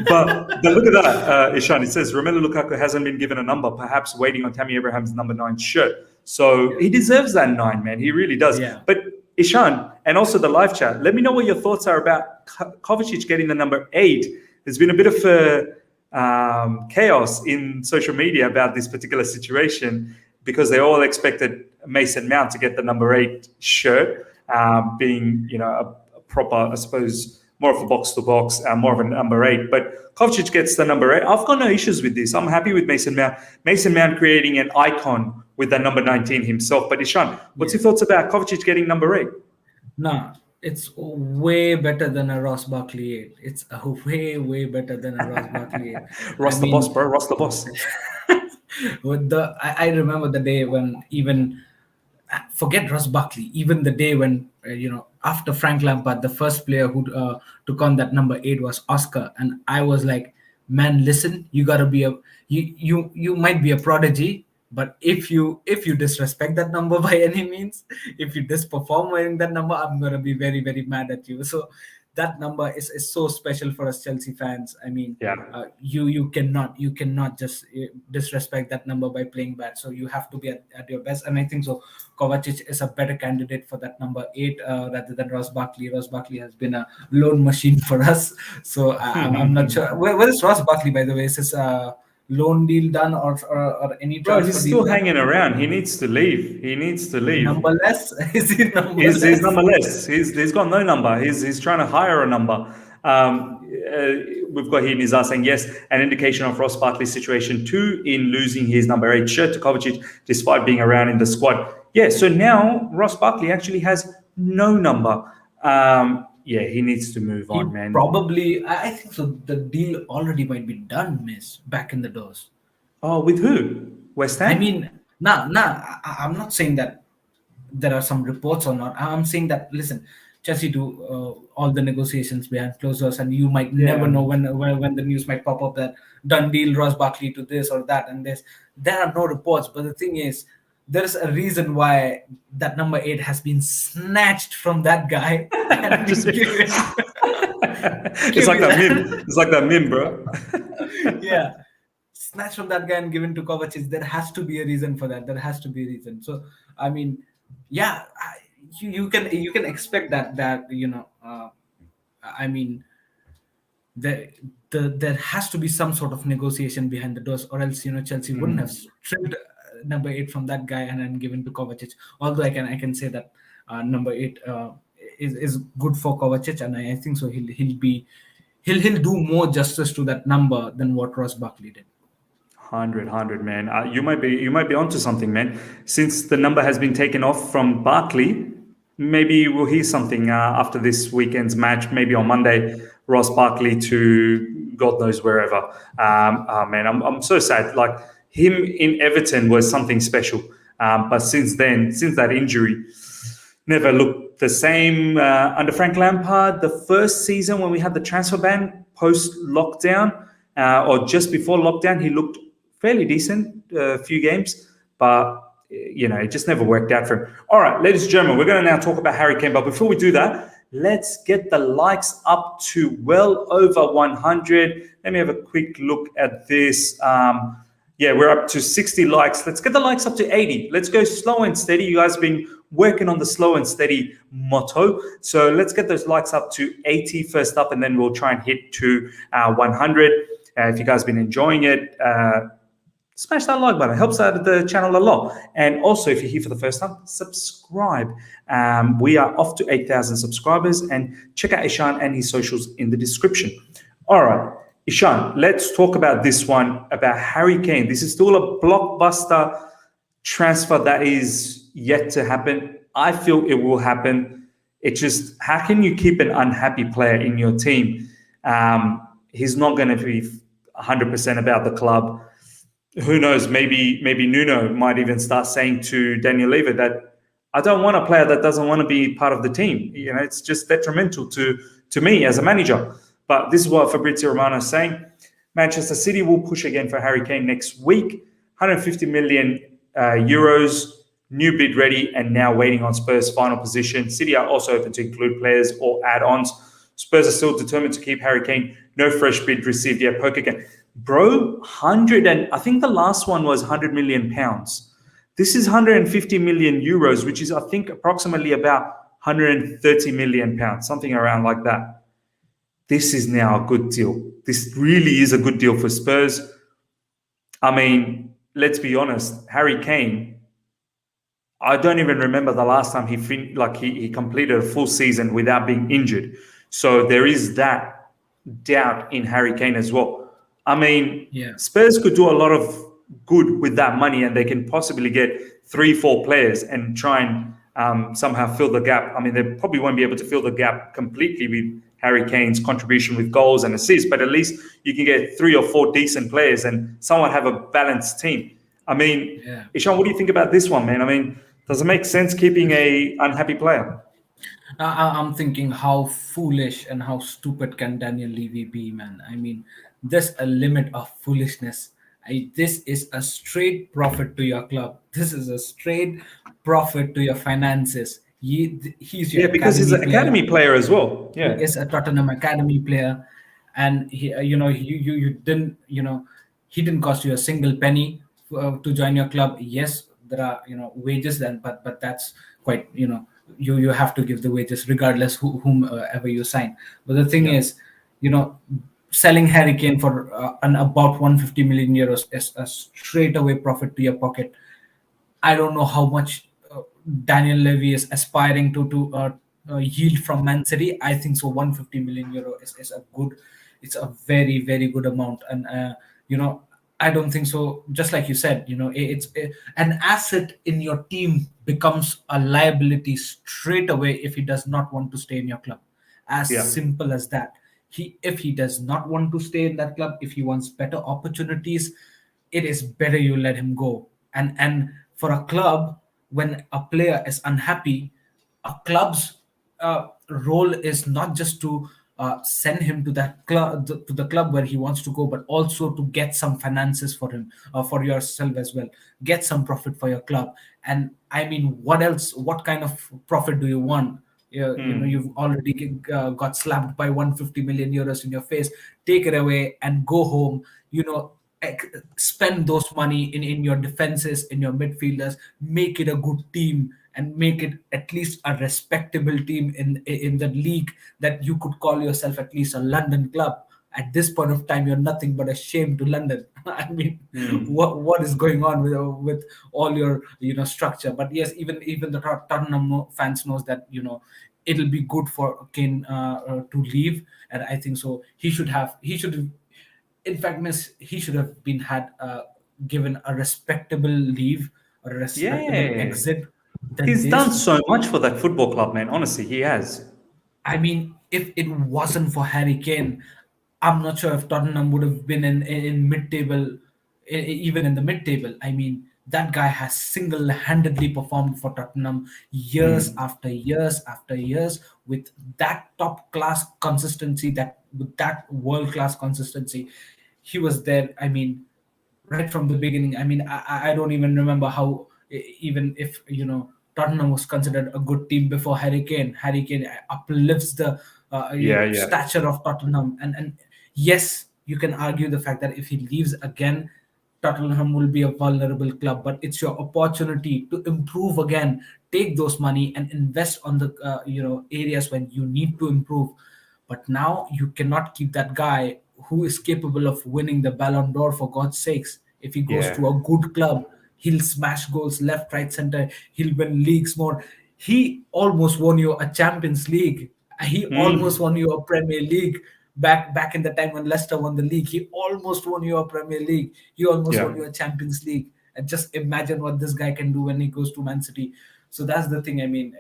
but look at that, Ishan. It says Romelu Lukaku hasn't been given a number, perhaps waiting on Tammy Abraham's number 9 shirt. So he deserves that 9, man. He really does. Yeah. But Ishan, and also the live chat, let me know what your thoughts are about Kovacic getting the number 8. There's been a bit of chaos in social media about this particular situation because they all expected Mason Mount to get the number 8 shirt, being a proper, I suppose, more of a box-to-box, more of a number 8. But Kovacic gets the number 8. I've got no issues with this. I'm happy with Mason Mount. Mason Mount creating an icon with that number 19 himself. But Ishan, what's your thoughts about Kovacic getting number 8? No, it's way better than a Ross Barkley 8. It's way better than a Ross Barkley 8. Ross the boss, bro. Ross the boss. I remember the day when even forget Ross Barkley. Even the day when after Frank Lampard, the first player who took on that number 8 was Oscar, and I was like, man, listen, you gotta be you might be a prodigy. But if you disrespect that number by any means, if you disperform wearing that number, I'm gonna be very, very mad at you. So that number is so special for us Chelsea fans. I mean, you cannot just disrespect that number by playing bad. So you have to be at your best. And I think so Kovacic is a better candidate for that number 8 rather than Ross Barkley. Ross Barkley has been a loan machine for us. So I'm not sure. Where is Ross Barkley, by the way? Is this loan deal done or any transfer? Bro, he's still hanging around. He needs to leave. Numberless? Is he numberless? He's numberless. He's got no number. He's trying to hire a number. We've got here Nizar saying, yes, an indication of Ross Barkley's situation too in losing his number 8 shirt to Kovacic despite being around in the squad. Yeah, so now Ross Barkley actually has no number. He needs to move on, man. Probably, I think so. The deal already might be done, miss, back in the doors. Oh, with who? West Ham? I mean, I'm not saying that there are some reports or not. I'm saying that, listen, Chelsea do all the negotiations behind closed doors, and you might never Yeah. know when the news might pop up that done deal Ross Barkley to this or that, and there are no reports. But the thing is, there's a reason why that number 8 has been snatched from that guy and been Just, given. it's like that meme. It's like that meme, bro. Yeah, snatched from that guy and given to Kovacic. There has to be a reason for that. There has to be a reason. So I mean, yeah, you can expect that I mean, there there has to be some sort of negotiation behind the doors, or else Chelsea wouldn't have stripped number 8 from that guy and then given to Kovacic. Although I can say that number 8 is good for Kovacic, and I think so he'll do more justice to that number than what Ross Barkley did. 100, man. You might be onto something, man. Since the number has been taken off from Barkley, maybe we'll hear something after this weekend's match. Maybe on Monday, Ross Barkley to God knows wherever. Oh, man, I'm so sad. Like him in Everton was something special, but since then, since that injury, never looked the same. Under Frank Lampard, the first season when we had the transfer ban post lockdown or just before lockdown, he looked fairly decent a few games, but it just never worked out for him. All right, ladies and gentlemen, we're going to now talk about Harry Kane. But before we do that, let's get the likes up to well over 100. Let me have a quick look at this. Yeah, we're up to 60 likes. Let's get the likes up to 80. Let's go slow and steady. You guys have been working on the slow and steady motto. So let's get those likes up to 80 first up, and then we'll try and hit to 100. If you guys have been enjoying it, smash that like button. It helps out the channel a lot. And also, if you're here for the first time, subscribe. We are off to 8,000 subscribers, and check out Ishan and his socials in the description. All right, Ishan, let's talk about this one, about Harry Kane. This is still a blockbuster transfer that is yet to happen. I feel it will happen. It's just, how can you keep an unhappy player in your team? He's not going to be 100% about the club. Who knows? Maybe Nuno might even start saying to Daniel Levy that I don't want a player that doesn't want to be part of the team. It's just detrimental to me as a manager. But this is what Fabrizio Romano is saying. Manchester City will push again for Harry Kane next week. 150 million euros, new bid ready, and now waiting on Spurs' final position. City are also open to include players or add-ons. Spurs are still determined to keep Harry Kane. No fresh bid received yet. Poker again. Bro, 100 and I think the last one was 100 million pounds. This is 150 million euros, which is, I think, approximately about 130 million pounds, something around like that. This is now a good deal. This really is a good deal for Spurs. I mean, let's be honest, Harry Kane, I don't even remember the last time he completed a full season without being injured. So there is that doubt in Harry Kane as well. I mean, Spurs could do a lot of good with that money, and they can possibly get 3-4 players and try and somehow fill the gap. I mean, they probably won't be able to fill the gap completely with Harry Kane's contribution with goals and assists, but at least you can get 3 or 4 decent players and somewhat have a balanced team. I mean, Ishan, what do you think about this one, man? I mean, does it make sense keeping a unhappy player? I'm thinking, how foolish and how stupid can Daniel Levy be, man? I mean, there's a limit of foolishness. This is a straight profit to your club. This is a straight profit to your finances. He's your because he's an academy player as well. He is a Tottenham academy player, and he didn't cost you a single penny to join your club. Yes, there are wages then, but that's quite you have to give the wages regardless whomever you sign. But the thing is, selling Harry Kane for about 150 million euros is a straight away profit to your pocket. I don't know how much Daniel Levy is aspiring to yield from Man City. I think so. 150 million euro is a good. It's a very, very good amount, and I don't think so. Just like you said, an asset in your team becomes a liability straight away if he does not want to stay in your club. As simple as that. If he does not want to stay in that club, if he wants better opportunities, it is better you let him go. And for a club, when a player is unhappy, a club's role is not just to send him to that club, to the club where he wants to go, but also to get some finances for him, for yourself as well, get some profit for your club. And I mean, what else, what kind of profit do you want? You've already got slapped by 150 million euros in your face. Take it away and go home. Spend those money in your defenses, in your midfielders, make it a good team, and make it at least a respectable team in the league, that you could call yourself at least a London club. At this point of time, you're nothing but a shame to London. I mean, what is going on with all your structure? But yes, even the Tottenham fans knows that it'll be good for Kane to leave, and I think so. He should, in fact, miss, he should have been had given a respectable leave or a respectable Yeah. exit than He's done this. so much for that football club, man. Honestly, he has. I mean, if it wasn't for Harry Kane, I'm not sure if Tottenham would have been in mid-table, even in the mid-table. I mean, that guy has single-handedly performed for Tottenham years after years after years with that top-class consistency, that with that world-class consistency. He was there. I mean, right from the beginning. I mean, I don't even remember how, even if Tottenham was considered a good team before Harry Kane. Harry Kane uplifts the Yeah, yeah. stature of Tottenham, and yes, you can argue the fact that if he leaves again, Tottenham will be a vulnerable club. But it's your opportunity to improve again. Take those money and invest on the areas when you need to improve. But now you cannot keep that guy who is capable of winning the Ballon d'Or, for God's sakes. If he goes Yeah. to a good club, he'll smash goals left, right, center. He'll win leagues more. He almost won you a Champions League. He almost won you a Premier League back in the time when Leicester won the league. He almost won you a Premier League. He almost Yeah. won you a Champions League. And just imagine what this guy can do when he goes to Man City. So that's the thing. I mean,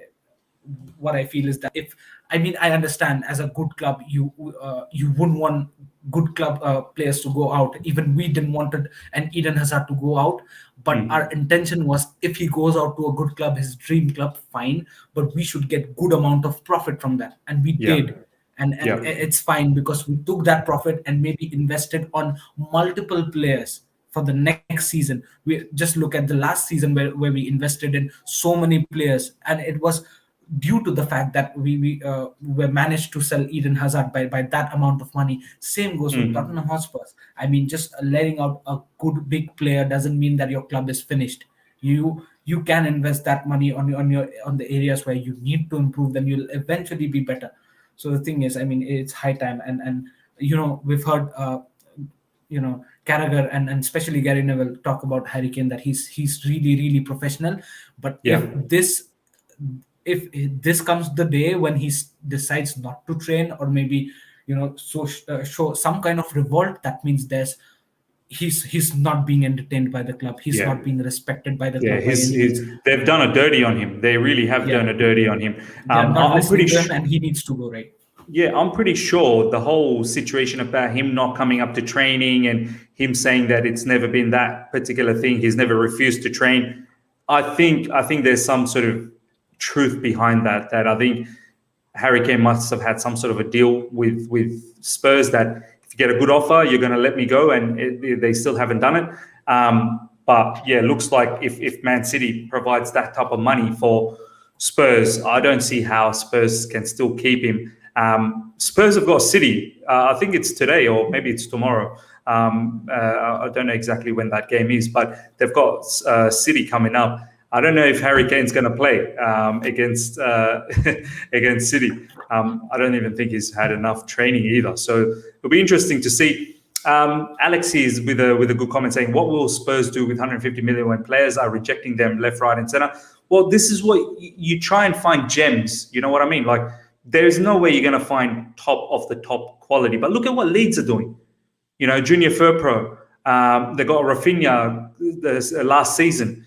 what I feel is that, if I mean, I understand, as a good club, you wouldn't want good club players to go out. Even we didn't want it, and Eden Hazard to go out. But our intention was, if he goes out to a good club, his dream club, fine. But we should get good amount of profit from that, and we Yeah. did. And Yeah. it's fine, because we took that profit and maybe invested on multiple players for the next season. We just look at the last season where we invested in so many players, and it was due to the fact that we were managed to sell Eden Hazard by that amount of money. Same goes with Tottenham Hotspurs. I mean, just letting out a good big player doesn't mean that your club is finished. You can invest that money on the areas where you need to improve, then you'll eventually be better. So the thing is, I mean, it's high time. And we've heard Carragher and especially Gary Neville talk about Harry Kane, that he's really really professional. But Yeah. if this comes the day when he decides not to train, or maybe show some kind of revolt, that means he's not being entertained by the club. He's Yeah. not being respected by the Yeah, club by any means. they've done a dirty on him. They really have Yeah, done a dirty on him. they are not I'm pretty listening to sure. him, and he needs to go, right. Yeah, I'm pretty sure the whole situation about him not coming up to training and him saying that it's never been that particular thing, he's never refused to train. I think there's some sort of truth behind that. That I think Harry Kane must have had some sort of a deal with Spurs that if you get a good offer, you're going to let me go, and they still haven't done it. But yeah, looks like if Man City provides that type of money for Spurs, I don't see how Spurs can still keep him. Spurs have got City. I think it's today or maybe it's tomorrow. I don't know exactly when that game is, but they've got City coming up. I don't know if Harry Kane's going to play against against City. I don't even think he's had enough training either. So it'll be interesting to see. Alexi is with a good comment saying, "What will Spurs do with 150 million when players are rejecting them left, right, and center?" Well, this is what you try and find gems. You know what I mean? Like, there's no way you're going to find top of the top quality. But look at what Leeds are doing. Junior Firpro. They got Rafinha last season,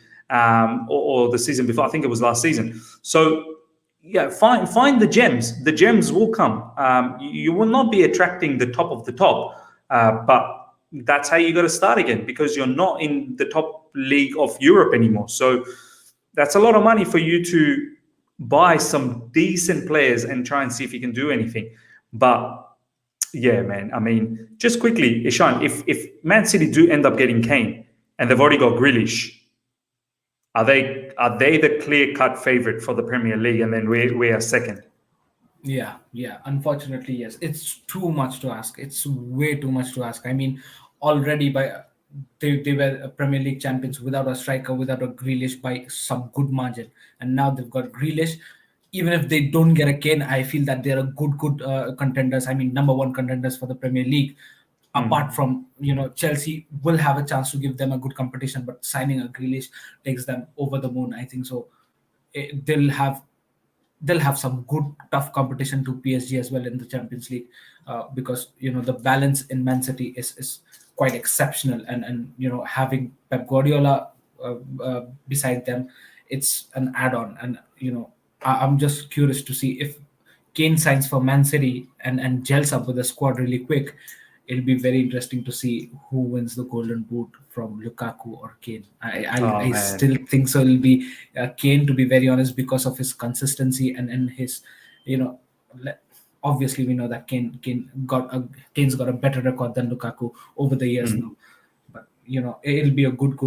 or the season before. I think it was last season. So yeah, find the gems. The gems will come. You will not be attracting the top of the top, but that's how you got to start again, because you're not in the top league of Europe anymore. So that's a lot of money for you to buy some decent players and try and see if he can do anything. But yeah, man. I mean, just quickly, Ishan, if Man City do end up getting Kane and they've already got Grealish, are they the clear cut favorite for the Premier League, and then we are second? Yeah, unfortunately, yes. It's too much to ask. It's way too much to ask. I mean, already they were Premier League champions without a striker, without a Grealish by some good margin, and now they've got Grealish. Even if they don't get a Kane, I feel that they're a good contenders. I mean, number one contenders for the Premier League. Apart from Chelsea will have a chance to give them a good competition, but signing a Grealish takes them over the moon. I think so. They'll have some good tough competition to PSG as well in the Champions League, because the balance in Man City is quite exceptional, and having Pep Guardiola beside them, it's an add-on. And I'm just curious to see if Kane signs for Man City and gels up with the squad really quick. It'll be very interesting to see who wins the Golden Boot from Lukaku or Kane. I still think so. It'll be Kane, to be very honest, because of his consistency and his, obviously we know that Kane's got a better record than Lukaku over the years now. But it'll be a good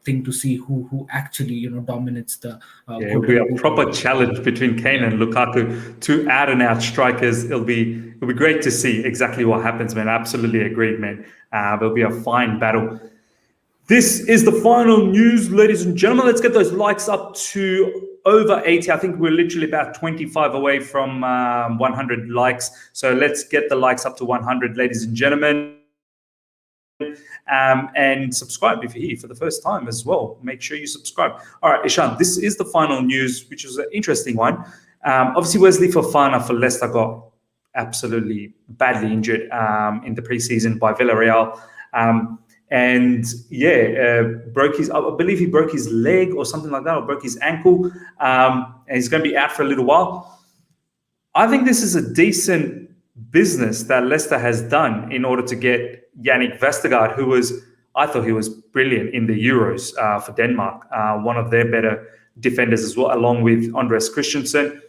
thing to see who actually dominates the. It'll be a proper challenge between Kane and Lukaku, two out and out strikers. It'll be great to see exactly what happens, man. Absolutely agreed, man. It'll be a fine battle. This is the final news, ladies and gentlemen. Let's get those likes up to over 80. I think we're literally about 25 away from 100 likes. So let's get the likes up to 100, ladies and gentlemen. And subscribe if you're here for the first time as well. Make sure you subscribe. All right, Ishan, this is the final news, which is an interesting one. Obviously, Wesley Fofana for Leicester got absolutely badly injured in the preseason by Villarreal. Broke his, I believe he broke his leg or something like that, or broke his ankle. And he's going to be out for a little while. I think this is a decent business that Leicester has done in order to get Jannik Vestergaard, I thought he was brilliant in the Euros for Denmark, one of their better defenders as well, along with Andres Christensen.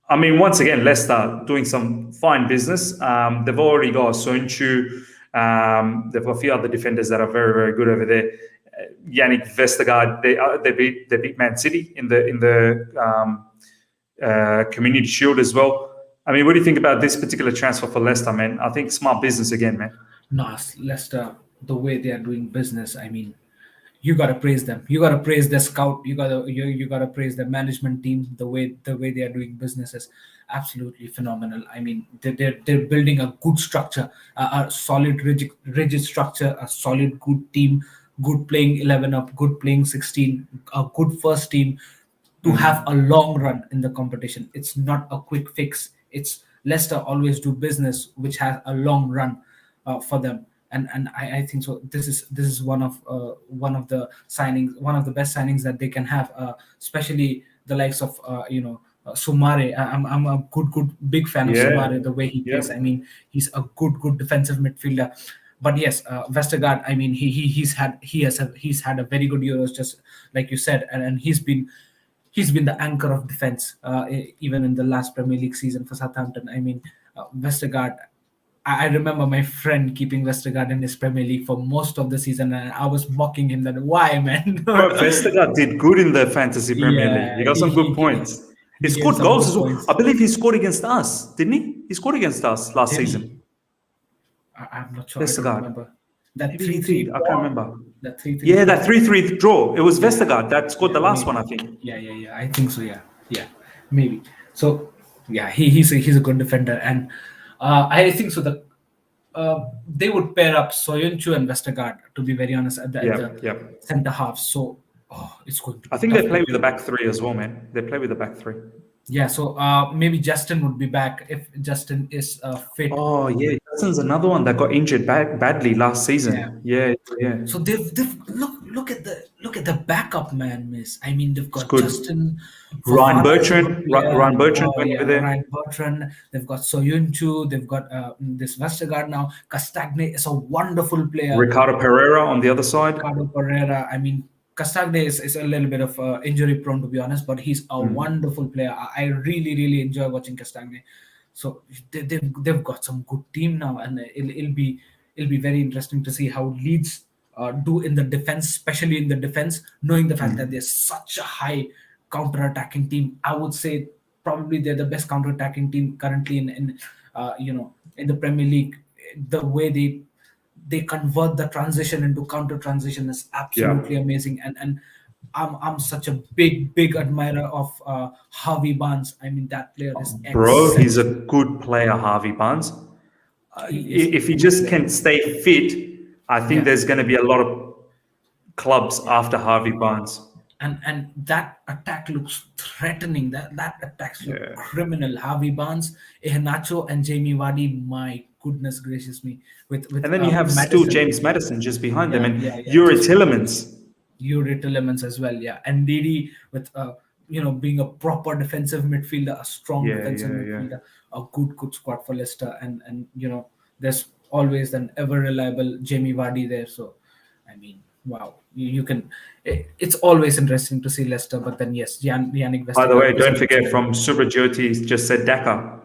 I mean, once again, Leicester doing some fine business. They've already got Sonchu. They've got a few other defenders that are very, very good over there. Jannik Vestergaard, they beat Man City in the Community Shield as well. I mean, what do you think about this particular transfer for Leicester, man? I think smart business again, man. No, Leicester, the way they are doing business, I mean, you gotta praise them. You gotta praise the scout. You gotta praise the management team. The way they are doing business is absolutely phenomenal. I mean, they're building a good structure, a solid, rigid structure, a solid, good team, good playing 11 up, good playing 16, a good first team to have a long run in the competition. It's not a quick fix. It's Leicester always do business which has a long run for them, and I think so. This is one of the signings, one of the best signings that they can have, especially the likes of Soumare. I'm a good big fan of Soumare, the way he plays. I mean, he's a good defensive midfielder. But yes, Vestergaard, I mean, he's had a very good Euros, just like you said, and he's been the anchor of defense, even in the last Premier League season for Southampton. I mean, Vestergaard, I remember my friend keeping Vestergaard in his Premier League for most of the season, and I was mocking him that, why, man? Bro, Vestergaard did good in the Fantasy Premier League. He got some good points. He scored goals as well. I believe he scored against us, didn't he? He scored against us last season. I'm not sure. I don't remember. That 3-3, I can't remember. That 3-3. Yeah, that 3-3 draw. It was Vestergaard that scored the last one, I think. Yeah. I think so. Yeah, maybe. So yeah, he's a good defender, and I think so that they would pair up Soyuncu and Vestergaard, to be very honest, at the centre half. So it's going to be I think they play with the back three as well, man. They play with the back three. Yeah, so maybe Justin would be back if Justin is fit. Oh yeah, Justin's another one that got injured badly last season. Yeah. So they've look at the backup, man, miss. I mean, they've got Justin, Ryan Bertrand over there. Ryan Bertrand. They've got Soyuncu. They've got this Vestergaard now. Castagne is a wonderful player. Ricardo Pereira on the other side. I mean, Castagne is a little bit of injury prone, to be honest, but he's a wonderful player. I really, really enjoy watching Castagne. So they've got some good team now, and it'll be very interesting to see how Leeds do in the defense, especially in the defense, knowing the fact that they're such a high counter-attacking team. I would say probably they're the best counter-attacking team currently in the Premier League. The way they convert the transition into counter transition is absolutely amazing, and I'm such a big admirer of Harvey Barnes. I mean, that player is Bro, he's a exceptional. good player, Harvey Barnes. He is If he just can stay fit, I think Yeah. there's going to be a lot of clubs after Harvey Barnes. and that attack looks threatening. That attacks look criminal. Harvey Barnes, Iheanacho, and Jamie Vardy. My goodness gracious me! With And then you have still Maddison. James Maddison just behind them, and Yeah. Yuri Just Tillemans. Yuri Tillemans as well, yeah. And Didi with being a proper defensive midfielder, a strong defensive midfielder, a good squad for Leicester, and there's always an ever reliable Jamie Vardy there. So, I mean, wow, you can. It's always interesting to see Leicester, but then yes, Jannik Vestergaard. By the way, is a don't good forget player. from Subrajyoti just said Daka.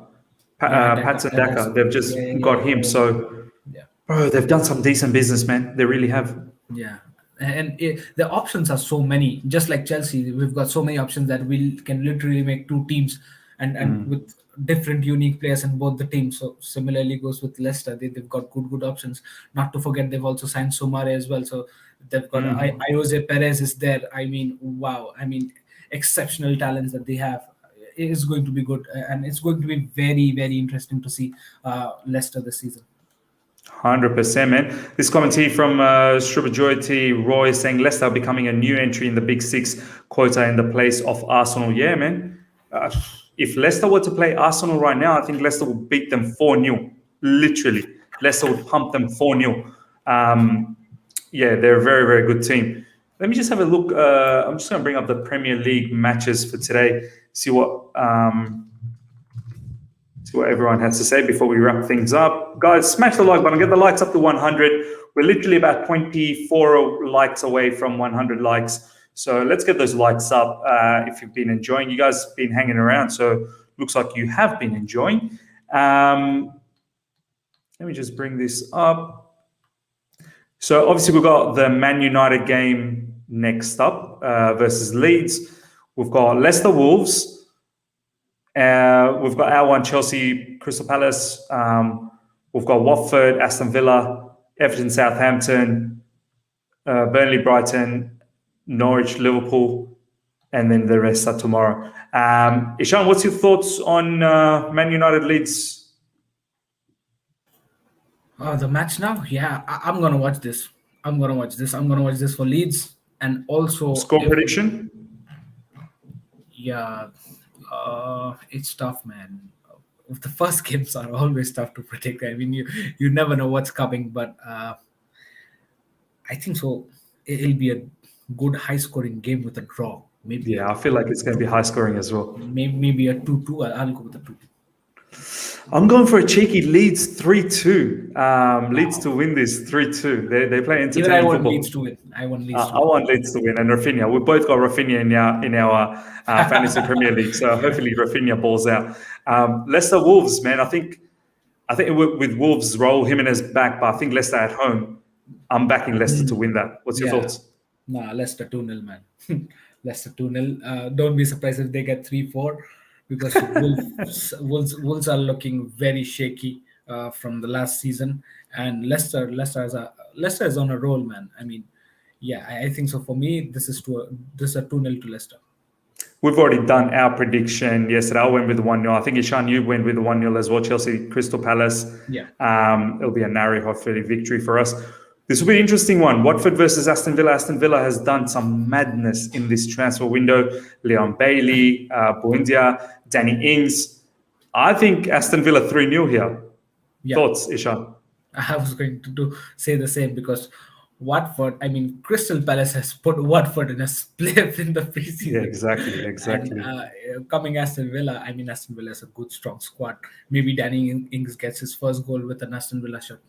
Patson Daka. They've just got him. So, Yeah. bro, they've done some decent business, man. They really have. Yeah, and the options are so many. Just like Chelsea, we've got so many options that we can literally make two teams, and with different unique players in both the teams. So similarly goes with Leicester. They've got good options. Not to forget, they've also signed Somare as well. So they've got Jose Perez is there. I mean, wow. I mean, exceptional talents that they have. It is going to be good, and it's going to be very, very interesting to see Leicester this season. 100%, man. This commentary from Subrajoti Roy saying Leicester are becoming a new entry in the Big Six quota in the place of Arsenal. Yeah, man. If Leicester were to play Arsenal right now, I think Leicester will beat them 4-0. Literally. Leicester would pump them 4-0. Yeah, they're a very, very good team. Let me just have a look. I'm just going to bring up the Premier League matches for today, see what everyone has to say before we wrap things up. Guys, smash the like button, get the likes up to 100. We're literally about 24 likes away from 100 likes. So let's get those likes up if you've been enjoying. You guys have been hanging around, so looks like you have been enjoying. Let me just bring this up. So obviously we've got the Man United game next up versus Leeds. We've got Leicester Wolves. We've got our one, Chelsea, Crystal Palace. We've got Watford, Aston Villa, Everton, Southampton, Burnley, Brighton, Norwich, Liverpool, and then the rest are tomorrow. Ishan, what's your thoughts on Man United Leeds? The match now? Yeah, I'm going to watch this. I'm going to watch this for Leeds. And also... Score prediction? Yeah... it's tough, man. The first games are always tough to predict. I mean, you never know what's coming, but I think so. It'll be a good high-scoring game with a draw. Maybe. Yeah, I feel like it's going to be high-scoring as well. Maybe a 2-2. I'll go with a 2-2. I'm going for a cheeky Leeds 3-2. Leeds to win this 3-2. They play entertaining Even I want football. Leeds to win. I want Leeds to win, and Rafinha. We both got Rafinha in our fantasy Premier League, so hopefully Rafinha balls out. Leicester Wolves, man. I think with Wolves, Raul Jimenez back, but I think Leicester at home. I'm backing Leicester to win that. What's your thoughts? Nah, Leicester 2-0, man. Leicester 2-0. Don't be surprised if they get 3-4. Because Wolves are looking very shaky from the last season, and Leicester is on a roll, man. I mean, yeah, I think so. For me, this is a 2-0 to Leicester. We've already done our prediction yesterday. I went with 1-0. I think Ishan, you went with 1-0 as well. Chelsea, Crystal Palace. Yeah. It'll be a narrow, hopefully, victory for us. This will be an interesting one. Watford versus Aston Villa. Aston Villa has done some madness in this transfer window. Leon Bailey, Buendia, Danny Ings. I think Aston Villa 3-0 here. Yeah. Thoughts, Ishan? I was going to say the same because Watford, I mean, Crystal Palace has put Watford in a split in the preseason. Yeah, exactly. And, coming Aston Villa, I mean, Aston Villa is a good, strong squad. Maybe Danny Ings gets his first goal with an Aston Villa shot.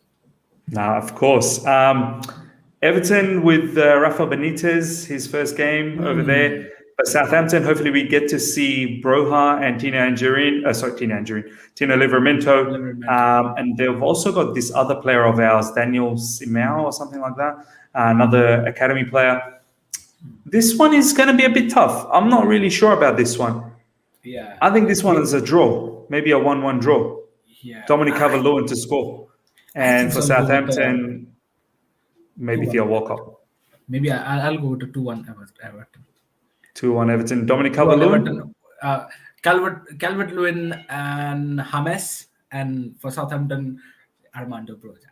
No, of course. Everton with Rafa Benitez, his first game over there. But Southampton, hopefully we get to see Broha and Tino Livramento. And they've also got this other player of ours, Daniel Simao or something like that, another academy player. This one is going to be a bit tough. I'm not really sure about this one. Yeah, I think this one is a draw, maybe a 1-1 draw. Yeah, Dominic Calvert-Lewin to score. And for Southampton, maybe Theo Walcott. Maybe I'll go to 2-1 Everton. 2-1 Everton. Dominic Calvert-Lewin? Calvert-Lewin and James. And for Southampton, Armando Broja.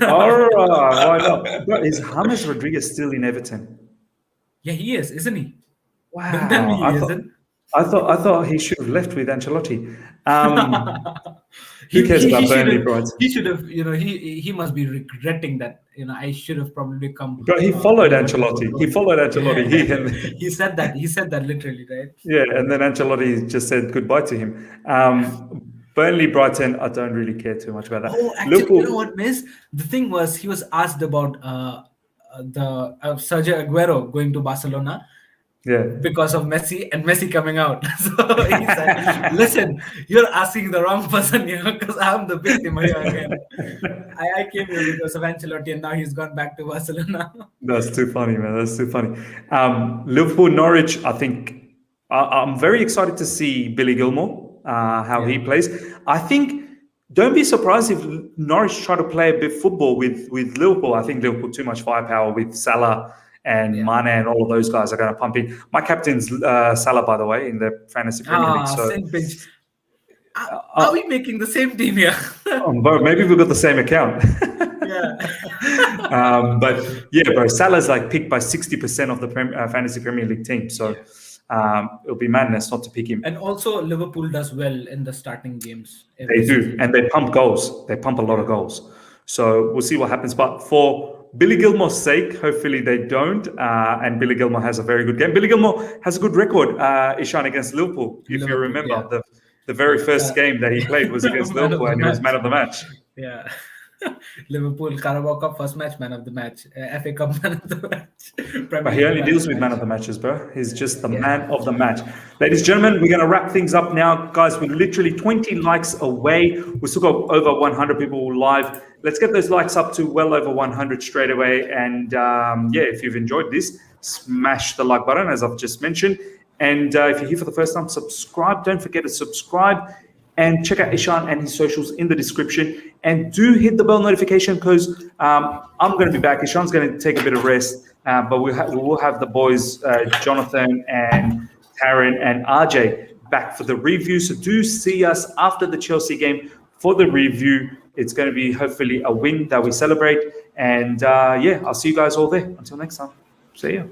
All right, why not? But is James Rodriguez still in Everton? Yeah, he is, isn't he? Wow. Tell me he isn't. I thought he should have left with Ancelotti. Who cares about Burnley, bro? He should have, he must be regretting that. I should have probably come. But he followed Ancelotti. Yeah. He said that. He said that literally, right? Yeah, and then Ancelotti just said goodbye to him. Burnley, Brighton, I don't really care too much about that. Oh, actually, Liverpool, you know what, Miss? The thing was, he was asked about the Sergio Aguero going to Barcelona. Yeah, because of Messi and Messi coming out. So he said, listen, you're asking the wrong person here because I'm the victim here again. I came here because of Ancelotti and now he's gone back to Barcelona. That's too funny, man. That's too funny. Liverpool, Norwich, I think I'm very excited to see Billy Gilmore, how he plays. I think, don't be surprised if Norwich try to play a bit football with Liverpool. I think Liverpool too much firepower with Salah and Mane and all of those guys are going to pump in. My captain's Salah, by the way, in the Fantasy Premier League. So, same page. Are we making the same team here? Maybe we've got the same account. But yeah, bro, Salah's like picked by 60% of the Fantasy Premier League team. So it'll be madness not to pick him. And also Liverpool does well in the starting games. They do. And they pump goals. They pump a lot of goals. So we'll see what happens. But for Billy Gilmore's sake, hopefully they don't. And Billy Gilmore has a very good game. Billy Gilmore has a good record, Ishan, against Liverpool. If you remember, the very first game that he played was against Liverpool and he was man of the match. Yeah. Liverpool, Carabao Cup first match, man of the match. FA Cup, man of the match. But he only deals with man of the matches, bro. He's just the man of the match. Ladies and gentlemen, we're going to wrap things up now. Guys, we're literally 20 likes away. We still got over 100 people live. Let's get those likes up to well over 100 straight away. And if you've enjoyed this, smash the like button, as I've just mentioned. And if you're here for the first time, subscribe. Don't forget to subscribe. And check out Ishan and his socials in the description. And do hit the bell notification because I'm going to be back. Ishan's going to take a bit of rest. But we will have the boys, Jonathan and Taryn and RJ, back for the review. So do see us after the Chelsea game for the review. It's going to be hopefully a win that we celebrate. And I'll see you guys all there. Until next time. See ya.